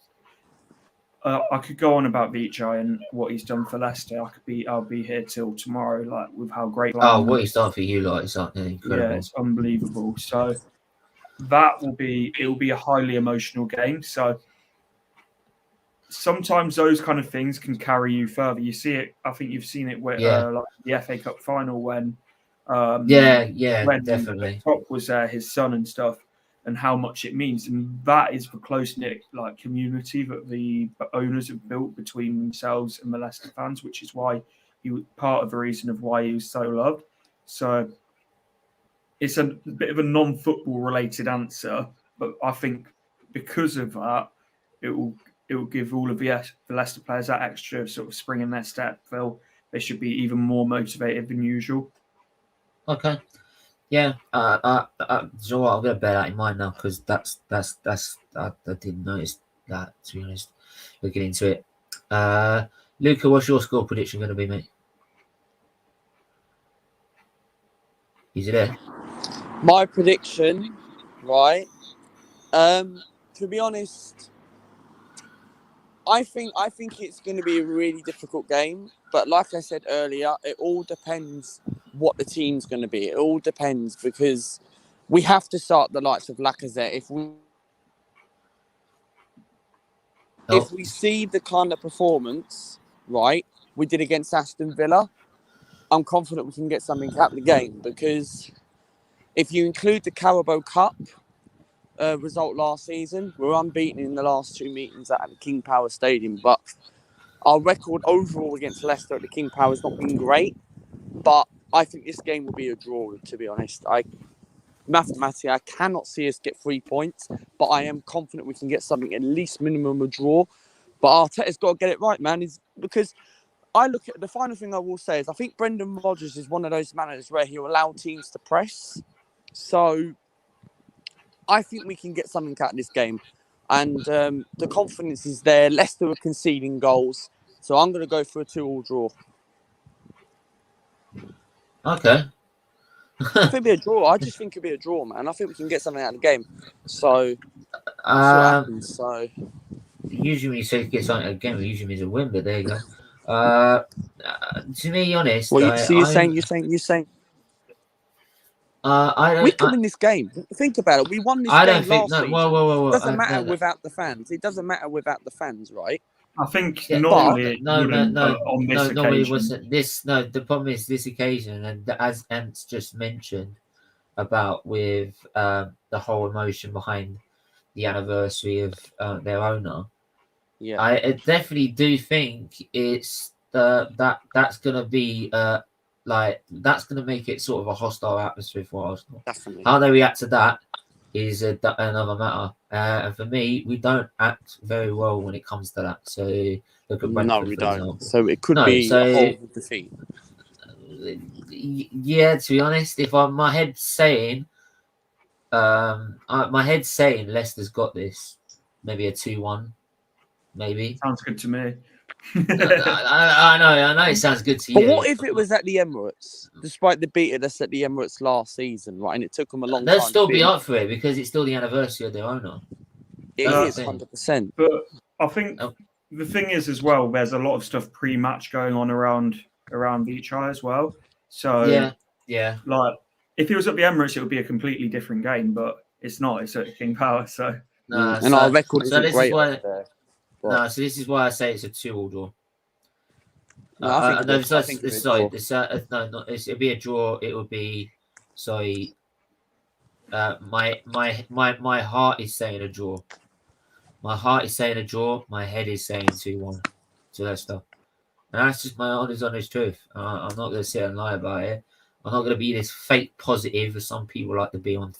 I could go on about Vichai and what he's done for Leicester. I'll be here till tomorrow, like with how great. What he's done for you, like it's incredible. Yeah, it's unbelievable. So it will be a highly emotional game. So sometimes those kind of things can carry you further. You see it. I think you've seen it with like the FA Cup final when when definitely Top was there, his son and stuff, and how much it means. And that is the close knit like community that the owners have built between themselves and the Leicester fans, which is why he was part of the reason of why he was so loved. So it's a bit of a non-football related answer, but I think because of that, it will give all of the Leicester players that extra sort of spring in their step. They should be even more motivated than usual. Okay. Yeah. So what, I'm gonna bear that in mind now because that's I didn't notice that, to be honest. We'll get into it. Luca, what's your score prediction going to be, mate? Is it there? My prediction, right? To be honest, I think it's going to be a really difficult game. But like I said earlier, it all depends what the team's going to be. It all depends because we have to start the likes of Lacazette. If we see the kind of performance, right, we did against Aston Villa, I'm confident we can get something out of the game because if you include the Carabao Cup result last season, we're unbeaten in the last 2 meetings at the King Power Stadium. But our record overall against Leicester at the King Power has not been great. But I think this game will be a draw, to be honest. Mathematically, I cannot see us get 3 points, but I am confident we can get something at least minimum a draw. But Arteta's got to get it right, man. Because I look at the final thing I will say is I think Brendan Rodgers is one of those managers where he'll allow teams to press. So I think we can get something out of this game. And the confidence is there. Leicester are conceding goals. So I'm going to go for a 2-2 draw. Okay. I think it'll be a draw. I just think it'll be a draw, man. I think we can get something out of the game. So that's what happens. So usually when you say get something out of the game, it usually means a win, but there you go. To be honest, you're saying. We can win this game. Think about it. We won this game last season. Whoa. It doesn't matter without the fans. It doesn't matter without the fans, right? I think normally on this occasion. The problem is this occasion, and as Ant's just mentioned about with the whole emotion behind the anniversary of their owner. Yeah, I definitely do think it's that's gonna be that's going to make it sort of a hostile atmosphere for Arsenal. Definitely. How they react to that is another matter. And for me, we don't act very well when it comes to that. So look at Brentford, no, we don't. Example. So it could be a whole defeat. Yeah, to be honest, if my head's saying, Leicester's got this, maybe a 2-1, maybe. Sounds good to me. I know it sounds good to you. But what if it was at the Emirates, despite the beating us at the Emirates last season, right? And it took them a long time. They'll still be up for it because it's still the anniversary of their owner. It is 100%. But I think the thing is as well, there's a lot of stuff pre-match going on around around Vichai as well. So yeah. Like if it was at the Emirates, it would be a completely different game, but it's not. It's at King Power, so. And our record isn't great over there. No, so this is why I say it's a 2-2 draw. No, I think it'd be a draw. It would be, sorry. My heart is saying a draw. My heart is saying a draw. My head is saying 2-1 to Leicester. And that's just my honest truth. I'm not going to sit and lie about it. I'm not going to be this fake positive as some people like to be on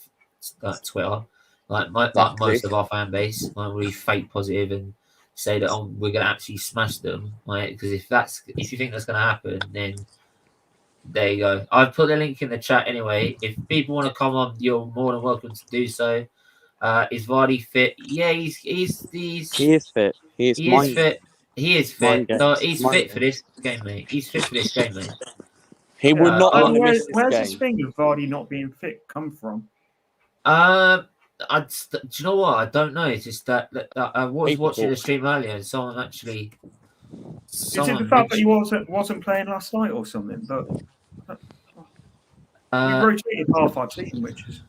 Twitter. Like most of our fan base, I'm really fake positive and say that we're going to actually smash them. Right? Because if you think that's going to happen, then there you go. I've put the link in the chat anyway. If people want to come on, you're more than welcome to do so. Is Vardy fit? Yeah, he is fit. He is fit. He is fit. No, he's fit for this game, mate. He's fit for this game, mate. He would not want to miss this where's game. this thing of Vardy not being fit come from? Do you know what? I don't know. It's just that I was watching the stream earlier and someone actually. Is it the fact that he wasn't playing last night or something? But he rotated half our team, which is.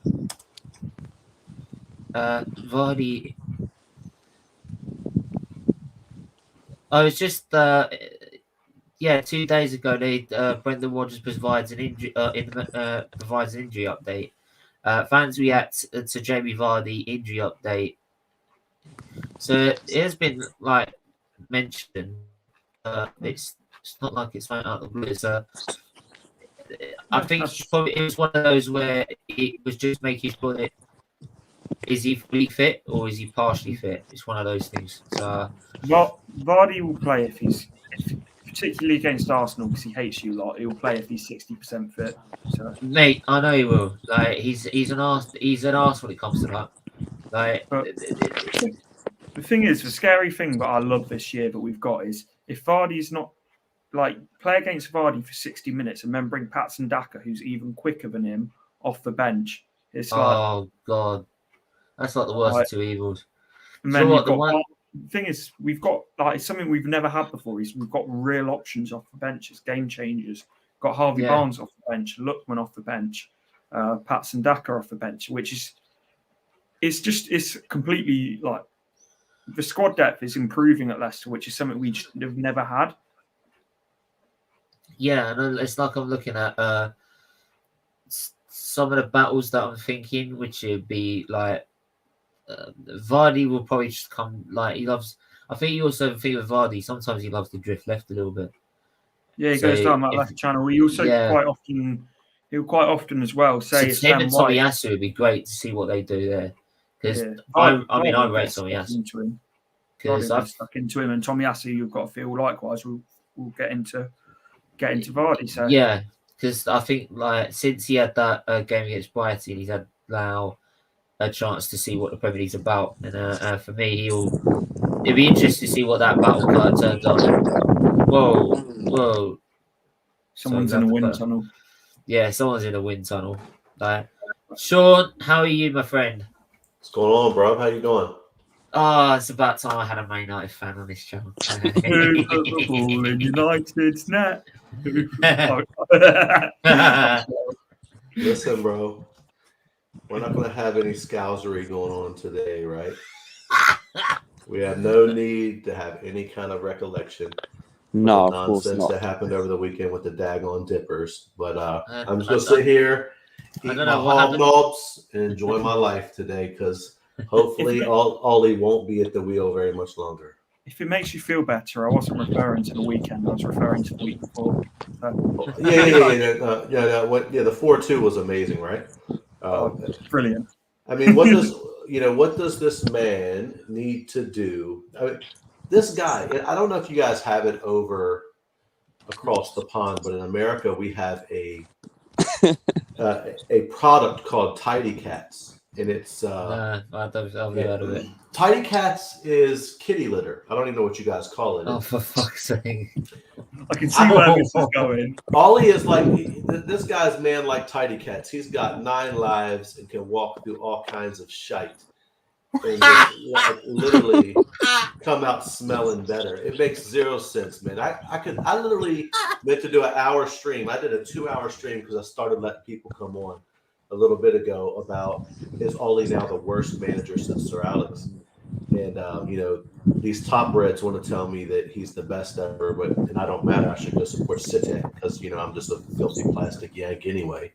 Vardy. I was just 2 days ago. Brendan Rodgers provides an injury provides an injury update. Fans react to Jamie Vardy injury update. So it has been mentioned. It's not like it's right out of the blue. So I think it was one of those where it was just making sure that is he fully fit or is he partially fit? It's one of those things. So, well, Vardy will play if particularly against Arsenal because he hates you lot. He'll play if he's 60% fit. So. Mate, I know he will. He's an arse when it comes to that. The thing is, the scary thing that I love this year that we've got is if Vardy's not play against Vardy for 60 minutes and then bring Patson Daka, who's even quicker than him, off the bench. It's God, that's like the worst of two evils. And then the thing is, we've got something we've never had before. Is we've got real options off the bench. It's game changers. Got Harvey Barnes off the bench, Lookman off the bench, Patson Daka off the bench, which is it's completely the squad depth is improving at Leicester, which is something we just have never had. Yeah, and it's like I'm looking at some of the battles that I'm thinking, which would be Vardy will probably just come he loves. I think you also think with Vardy, sometimes he loves to drift left a little bit. Yeah, he goes down that left channel. He also he'll quite often as well say so him and Tomiyasu would be great to see what they do there. Because I rate Tomiyasu. Because I've stuck into him, and Tomiyasu, you've got to feel likewise. We'll get into Vardy. So yeah, because I think since he had that game against Brighton, he's had now a chance to see what the Premier League's about, and for me, it'll be interesting to see what that battle card turns up. Whoa! Someone's in a wind tunnel. Yeah, someone's in a wind tunnel. Sean, how are you, my friend? What's going on, bro? How you doing? Oh, it's about time I had a Man United fan on this channel. All in United's net. Listen, bro. We're not going to have any scousery going on today, right? We have no need to have any kind of recollection. No, of nonsense that happened over the weekend with the daggone dippers. But I'm just going to sit here, eat my hog knobs, and enjoy my life today because hopefully Ollie won't be at the wheel very much longer. If it makes you feel better, I wasn't referring to the weekend. I was referring to the week before. The 4-2 was amazing, right? Brilliant. I mean, what does this man need to do? I mean, this guy, I don't know if you guys have it over across the pond, but in America we have a product called Tidy Cats, and it's I've never heard of it. Tidy Cats is kitty litter. I don't even know what you guys call it. Oh, for fuck's sake! I can see where this is going. Ollie is this guy's man like Tidy Cats. He's got 9 lives and can walk through all kinds of shite. and just, like, literally come out smelling better. It makes zero sense, man. I literally meant to do an hour stream. I did a 2-hour stream because I started letting people come on a little bit ago about, is Ollie now the worst manager since Sir Alex? And these top reds want to tell me that he's the best ever, and I don't matter. I should go support Sait because I'm just a filthy plastic yank anyway.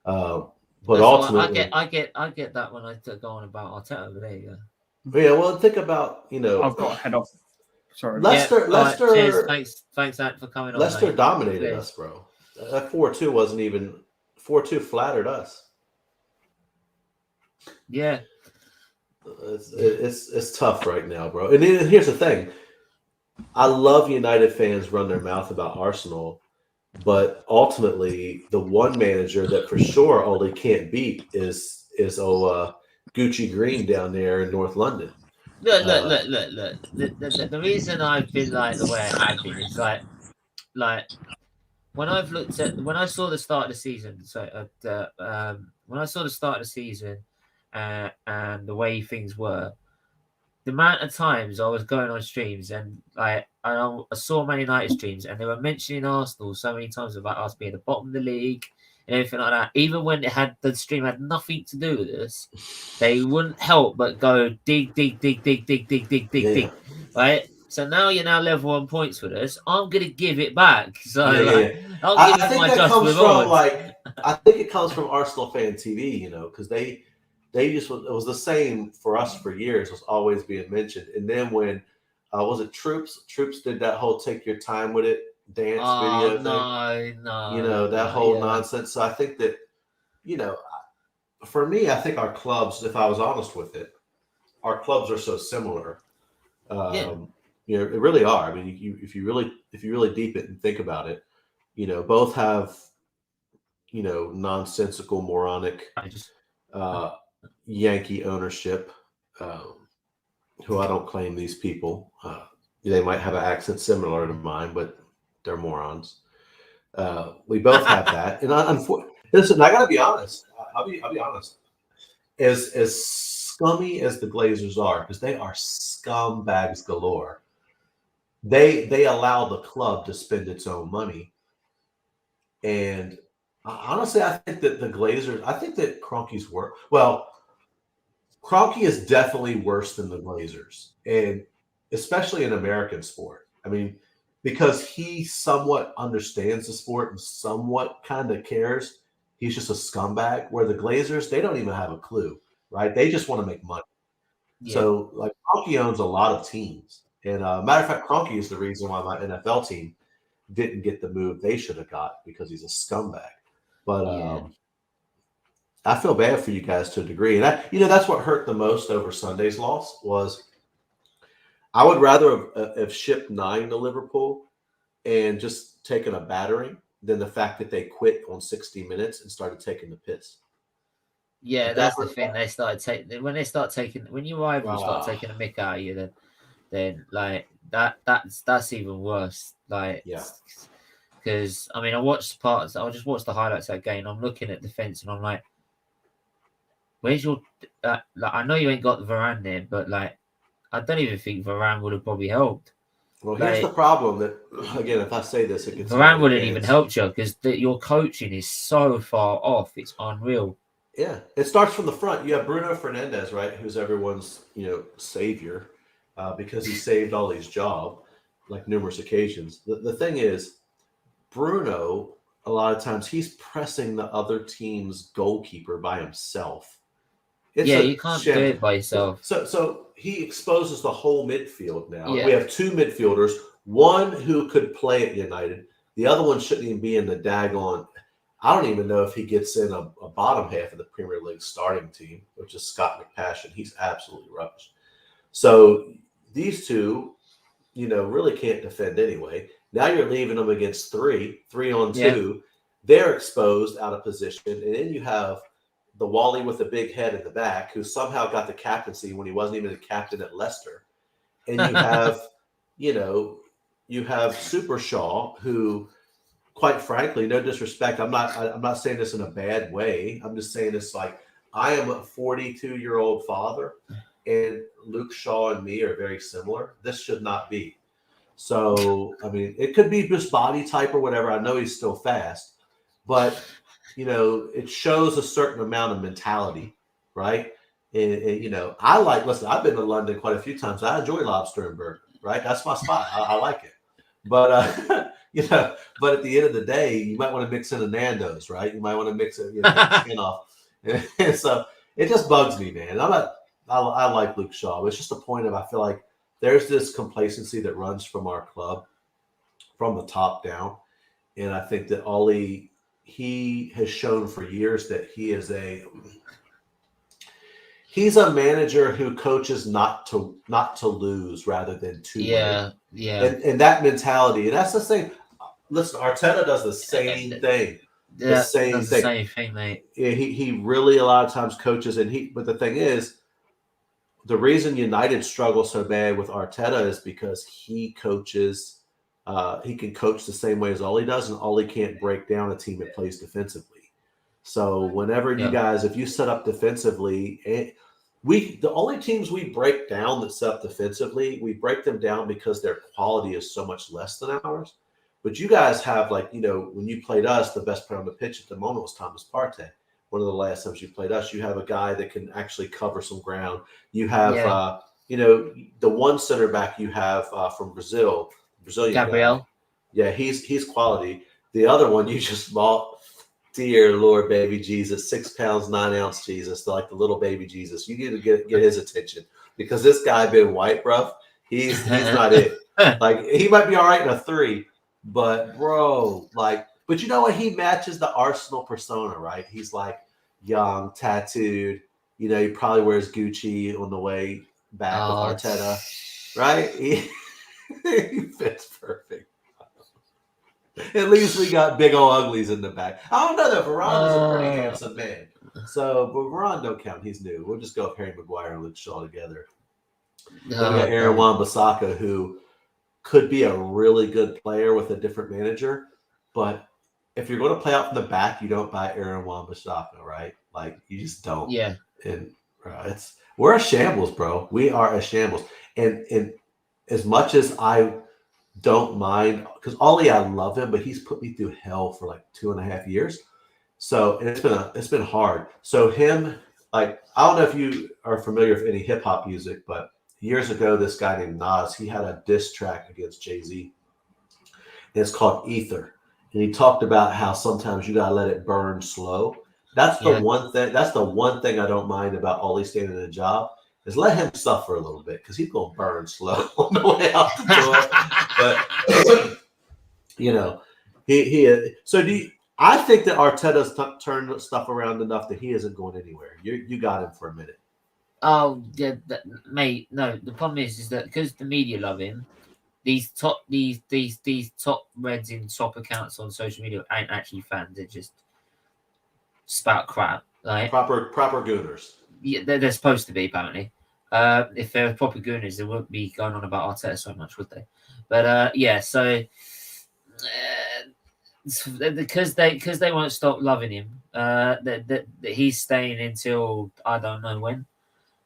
But that's ultimately, I get that when I go on about Arteta. But there you go. Yeah, well, think about I've got to head off. Sorry, Leicester. Cheers. Thanks, Zach, for coming on. Leicester dominated us, bro. That 4-2 wasn't even 4-2 flattered us. Yeah, it's tough right now, bro. And then here's the thing: I love United fans run their mouth about Arsenal, but ultimately, the one manager that for sure Ole can't beat is Gucci Green down there in North London. Look. The reason I've been like the way I have been is like when I saw the start of the season. So when I saw the start of the season and the way things were, the amount of times I was going on streams and I saw Man United streams and they were mentioning Arsenal so many times about us being the bottom of the league and everything like that. Even when the stream had nothing to do with us, they wouldn't help but go dig, right? So now you're now level on points with us. I'm gonna give it back. So I'll give it my just reward. I think it comes from Arsenal Fan TV, because they just, it was the same for us for years. It was always being mentioned. And then when was it Troops did that whole take your time with it dance video thing. That whole nonsense. So I think that, for me, I think our clubs, if I was honest with it, our clubs are so similar. It really are. I mean, if you really deep it and think about it, both have, nonsensical, moronic, Yankee ownership, who I don't claim these people. They might have an accent similar to mine, but they're morons. We both have that. And listen, I gotta be honest. I'll be honest. As scummy as the Glazers are, because they are scumbags galore, they allow the club to spend its own money. And honestly, I think that the Glazers, I think that Kroenke's work. Well, Kroenke is definitely worse than the Glazers, and especially in American sport. I mean, because he somewhat understands the sport and somewhat kind of cares. He's just a scumbag. Where the Glazers, they don't even have a clue, right? They just want to make money. Yeah. So, like, Kroenke owns a lot of teams. And matter of fact, Kroenke is the reason why my NFL team didn't get the move they should have got, because he's a scumbag. But I feel bad for you guys to a degree. And that's what hurt the most over Sunday's loss was I would rather have shipped 9 to Liverpool and just taken a battering than the fact that they quit on 60 minutes and started taking the piss. Yeah, that's the thing. They started taking when your rivals start taking a mick out of you, then like that's even worse. Like, because I mean, I just watched the highlights of that game. I'm looking at defense and I'm like, where's your like? I know you ain't got the Varane there, but like, I don't even think Varane would have probably helped. Well, here's the problem that, again, if I say this, it gets Varane wouldn't even help you because your coaching is so far off. It's unreal. Yeah, it starts from the front. You have Bruno Fernandez, right, who's everyone's savior because he saved Ollie's job like numerous occasions. The thing is, Bruno, a lot of times he's pressing the other team's goalkeeper by himself. You can't do it by yourself. So he exposes the whole midfield now. Yeah. We have 2 midfielders, one who could play at United. The other one shouldn't even be in the daggone. I don't even know if he gets in a bottom half of the Premier League starting team, which is Scott McPassion. He's absolutely rubbish. So these two, really can't defend anyway. Now you're leaving them against 3 on 2. Yeah. They're exposed out of position. And then you have the Wally with the big head in the back, who somehow got the captaincy when he wasn't even the captain at Leicester. And you have, you have Super Shaw, who, quite frankly, no disrespect, I'm not saying this in a bad way. I'm just saying this like, I am a 42-year-old father, and Luke Shaw and me are very similar, this should not be. So, I mean, it could be just body type or whatever. I know he's still fast, but, you know, it shows a certain amount of mentality, right? And you know, listen, I've been to London quite a few times. I enjoy lobster and burger, right? That's my spot. I like it. But, you know, but at the end of the day, you might want to mix in a Nando's, right? You might want to mix it, you know, take the skin off. And so it just bugs me, man. I like Luke Shaw, but it's just a point of, I feel like there's this complacency that runs from our club from the top down. And I think that Ollie, he has shown for years that he's a manager who coaches not to lose rather than to win. Yeah. And that mentality, and that's the same. Listen, Arteta does the same thing. The same thing, mate. Yeah, he really a lot of times coaches, but the thing is, the reason United struggle so bad with Arteta is because he coaches. He can coach the same way as Ollie does, and Ollie can't break down a team that plays defensively. So whenever you guys, if you set up defensively, the only teams we break down that set up defensively, we break them down because their quality is so much less than ours. But you guys have, like, you know, when you played us, the best player on the pitch at the moment was Thomas Partey. One of the last times you played us, you have a guy that can actually cover some ground. You have, you know, the one center back you have from Brazilian Gabriel. guy. Yeah, he's quality. The other one you just bought, dear Lord, baby Jesus, 6 pounds, 9 ounce Jesus, like the little baby Jesus. You need to get his attention, because this guy been white, bro. He's not it. Like, he might be all right in a 3, but bro, like, but you know what? He matches the Arsenal persona, right? He's like young, tattooed. You know, he probably wears Gucci on the way back with Arteta, right? He fits perfect. At least we got big old uglies in the back. I don't know though. Varane is a pretty handsome man. So, but Varane don't count. He's new. We'll just go with Harry Maguire and Luke Shaw together. Then we got Aaron Wan-Bissaka, who could be a really good player with a different manager. But if you're going to play out from the back, you don't buy Aaron Wan-Bissaka, right? Like, you just don't. Yeah. And we're a shambles, bro. We are a shambles. And as much as I don't mind, because Ollie, I love him, but he's put me through hell for like 2.5 years. So, and it's been hard. So him, like, I don't know if you are familiar with any hip hop music, but years ago, this guy named Nas, he had a diss track against Jay-Z. And it's called Ether. And he talked about how sometimes you gotta let it burn slow. That's the one thing. That's the one thing I don't mind about Ollie staying in a job, is let him suffer a little bit, because he's gonna burn slow on the way out the door. But you know, so I think that Arteta's turned stuff around enough that he isn't going anywhere. You got him for a minute. Oh yeah, mate. No, the problem is that because the media love him, these top reds in top accounts on social media ain't actually fans. They're just spout crap. Like proper Gooners. Yeah, they're supposed to be, apparently. If they were proper Gooners, they wouldn't be going on about Arteta so much, would they? But yeah, so because they won't stop loving him, that he's staying until I don't know when.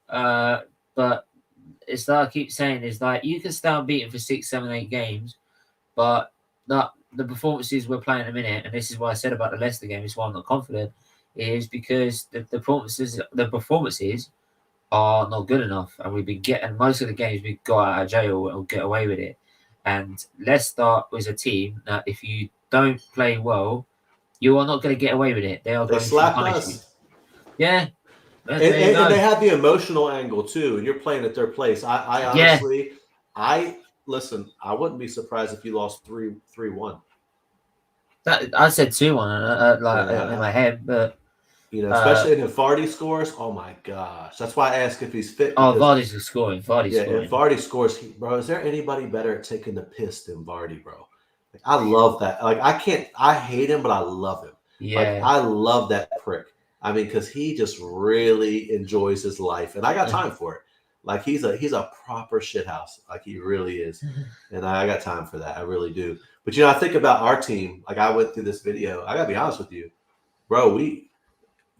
But it's like I keep saying, is like you can start beating for 6, 7, 8 games, but the performances we're playing in a minute, and this is what I said about the Leicester game, is why I'm not confident, is because the performances are not good enough, and we've been getting most of the games we got out of jail or get away with it. And Leicester was a team that if you don't play well, you are not going to get away with it. They going to punish you. Yeah. And they have the emotional angle too, and you're playing at their place. I honestly, listen. I wouldn't be surprised if you lost 3-1. I said 2-1, in my head, but you know, especially if Vardy scores. Oh my gosh, that's why I ask if he's fit. Because, Vardy's scoring. Scoring. If Vardy scores, bro, is there anybody better at taking the piss than Vardy, bro? Like, I love that. Like, I hate him, but I love him. Yeah, like, I love that prick. I mean, because he just really enjoys his life, and I got time for it. Like, he's a proper shithouse. Like, he really is, and I got time for that. I really do. But you know, I think about our team. Like, I went through this video. I gotta be honest with you, bro. We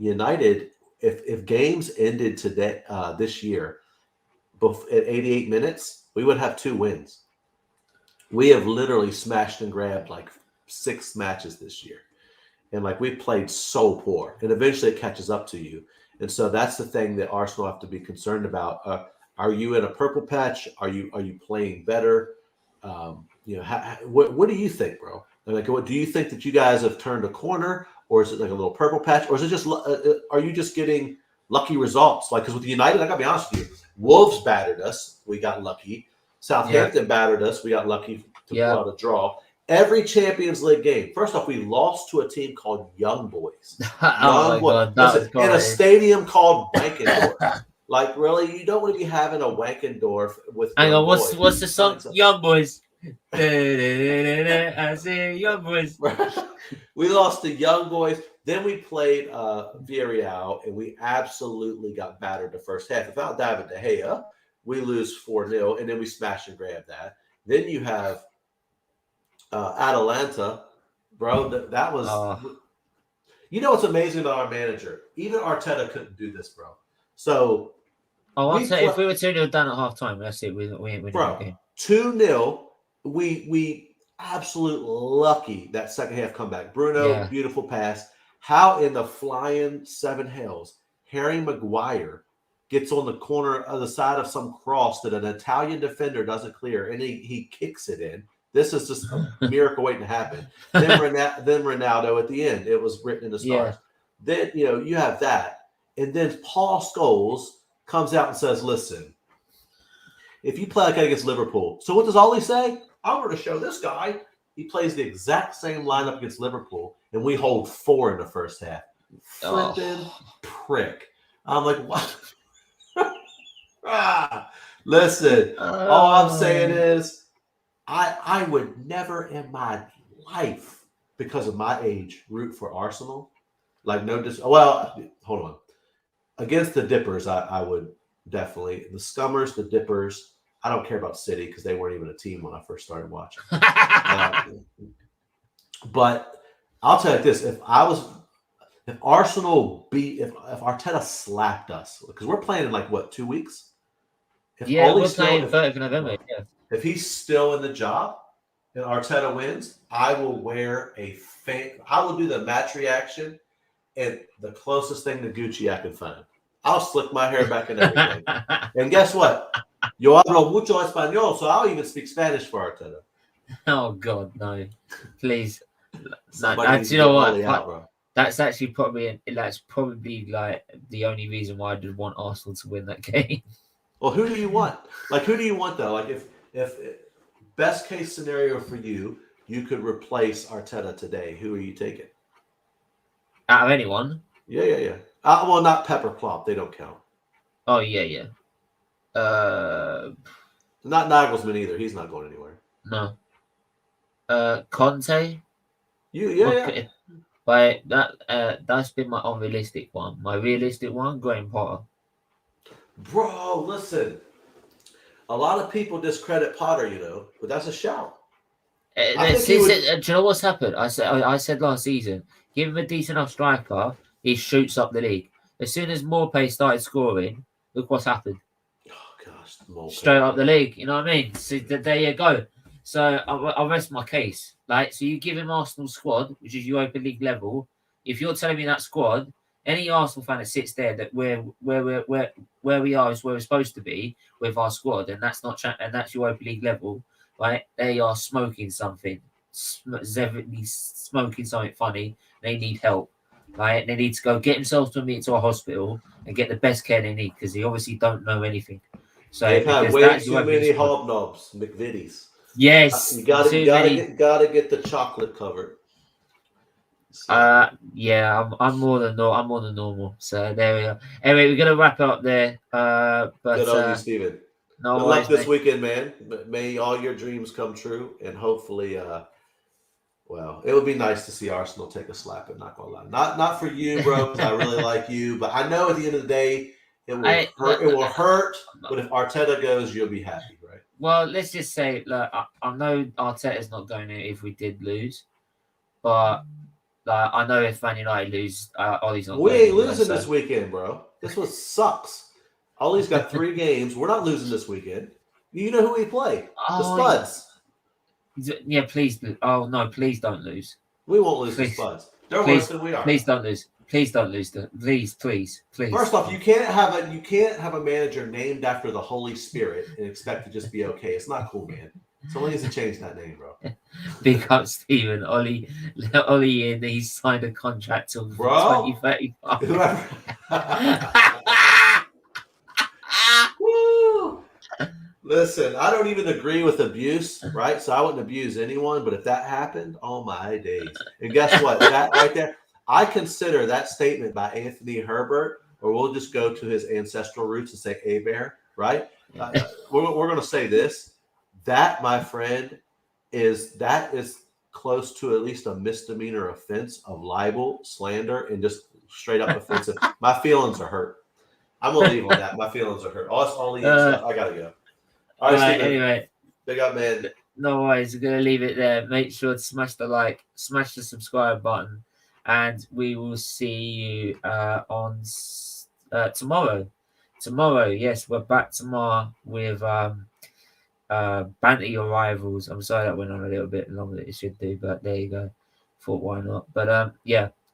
United. If games ended today, this year, at 88 minutes, we would have 2 wins. We have literally smashed and grabbed like 6 matches this year. And like we played so poor. And eventually it catches up to you. And so that's the thing that Arsenal have to be concerned about. Are you in a purple patch? Are you playing better? What do you think, bro? Like, what do you think that you guys have turned a corner, or is it like a little purple patch, or is it just are you just getting lucky results? Like, because with United, I gotta be honest with you, Wolves battered us, we got lucky. Southampton battered us, we got lucky to pull out a draw. Every Champions League game, first off, we lost to a team called Young Boys. Young Boys. Listen, in a stadium called Wankendorf. Like, really, you don't want to be having a Wankendorf with. Hang on, what's the song? Young Boys. I say Young Boys. We lost to Young Boys. Then we played Villarreal, and we absolutely got battered the first half. Without David De Gea, we lose 4-0, and then we smash and grab that. Then you have Atalanta, bro. That was. You know what's amazing about our manager? Even Arteta couldn't do this, bro. So. I'll say if we were 2-0 down at half time, that's it. We ain't winning the game. 2-0. We absolute lucky that second half comeback. Bruno, beautiful pass. How in the flying 7 hells, Harry Maguire gets on the corner of the side of some cross that an Italian defender doesn't clear, and he kicks it in. This is just a miracle waiting to happen. Then Ronaldo at the end. It was written in the stars. Then you have that, and then Paul Scholes comes out and says, "Listen, if you play like that against Liverpool," so what does Ollie say? I'm going to show this guy. He plays the exact same lineup against Liverpool, and we hold 4 in the first half. Flipping prick. I'm like, what? Listen, all I'm saying is I would never in my life, because of my age, root for Arsenal. Like, hold on. Against the Dippers, I would definitely. The Scummers, the Dippers. I don't care about City because they weren't even a team when I first started watching. But I'll tell you this: if Arsenal if Arteta slapped us, because we're playing in like what, 2 weeks? We're playing 30th of November. Yeah. If he's still in the job and Arteta wins, I will wear I will do the match reaction and the closest thing to Gucci I can find. I'll slick my hair back and everything. And guess what? Yo hablo mucho español, so I'll even speak Spanish for Arteta. Oh God, no! Please, you know what? That's actually probably like the only reason why I did want Arsenal to win that game. Well, who do you want? Like, who do you want though? Like, if best case scenario for you, you could replace Arteta today. Who are you taking? Out of anyone? Yeah. Well, not Pepper Klopp. They don't count. Oh yeah. Not Nagelsmann either. He's not going anywhere. No. Conte. Yeah. But that's been my unrealistic one. My realistic one, Graham Potter. Bro, listen. A lot of people discredit Potter, but that's a shout. Do you know what's happened? I said last season, give him a decent enough striker, he shoots up the league. As soon as Morpay started scoring, look what's happened. Oh gosh, straight up the league. You know what I mean? So there you go. So I'll rest my case. Like, so you give him Arsenal squad, which is Europa League level. If you're telling me that squad, any Arsenal fan that sits there that where we are is where we're supposed to be with our squad, and that's that's Europa League level, right? They are smoking something, smoking something funny. They need help, right? They need to go get themselves to a hospital and get the best care they need, because they obviously don't know anything. So they've had way too many hobnobs, McVitie's. Yes, you gotta get the chocolate covered. So. Yeah, I'm more than normal. So there we are. Anyway, we're gonna wrap it up there. But good on you, Steven. Good luck this weekend, man. May all your dreams come true, and hopefully, well, it would be nice to see Arsenal take a slap. I'm not gonna lie, not for you, bro, because I really like you, but I know at the end of the day, it will hurt. But if Arteta goes, you'll be happy, right? Well, let's just say, look, I know Arteta's not going to if we did lose, but I know if Man United lose, Ollie's not. We ain't losing this weekend, bro. This one sucks. Ollie's got 3 games. We're not losing this weekend. You know who we play? The Spuds. Yeah, please. Oh no, please don't lose. We won't lose the Spuds. They're worse than we are. Please don't lose. Please don't lose. Please. First off, you can't have a manager named after the Holy Spirit and expect to just be okay. It's not cool, man. Someone needs to change that name, bro. Big up, Stephen. Ollie, and he's signed a contract till 2035. Listen, I don't even agree with abuse, right? So I wouldn't abuse anyone, but if that happened, oh my days. And guess what? That right there, I consider that statement by Anthony Herbert, or we'll just go to his ancestral roots and say A-Bear, right? We're going to say this. That, my friend, is close to at least a misdemeanor offense of libel, slander, and just straight up offensive. My feelings are hurt. I'm going to leave on that. My feelings are hurt. I got to go. All right, anyway. Big up, man. No worries. We're going to leave it there. Make sure to smash the like, smash the subscribe button, and we will see you on tomorrow. Tomorrow, yes, we're back tomorrow with banter your rivals. I'm sorry that went on a little bit longer than it should do, but there you go. Thought why not? But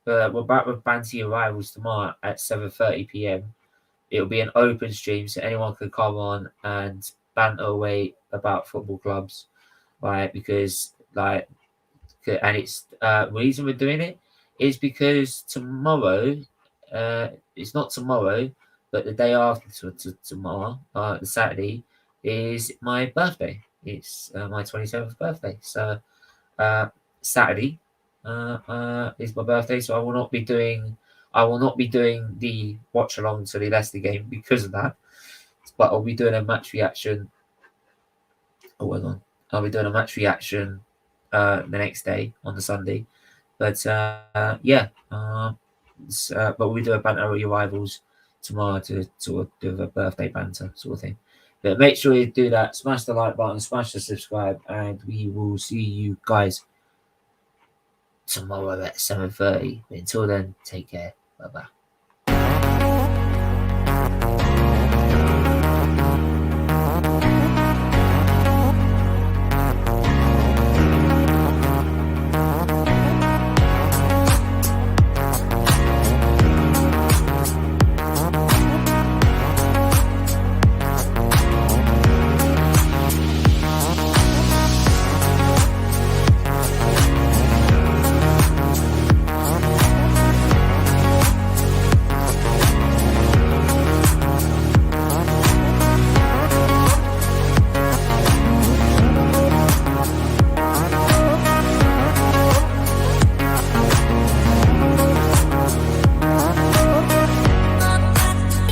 we're back with banter your rivals tomorrow at 7:30 p.m. It'll be an open stream, so anyone can come on and banter away about football clubs, right? Because and it's the reason we're doing it is because tomorrow, it's not tomorrow, but the day after tomorrow, the Saturday, is my birthday. It's my 27th birthday. So Saturday is my birthday. So I will not be doing the watch along to the Leicester game because of that. But I'll be doing a match reaction. I'll be doing a match reaction the next day on the Sunday. But but we do a banter with your rivals tomorrow to do a birthday banter sort of thing. But make sure you do that. Smash the like button, smash the subscribe, and we will see you guys tomorrow at 7:30. Until then, take care. Bye-bye.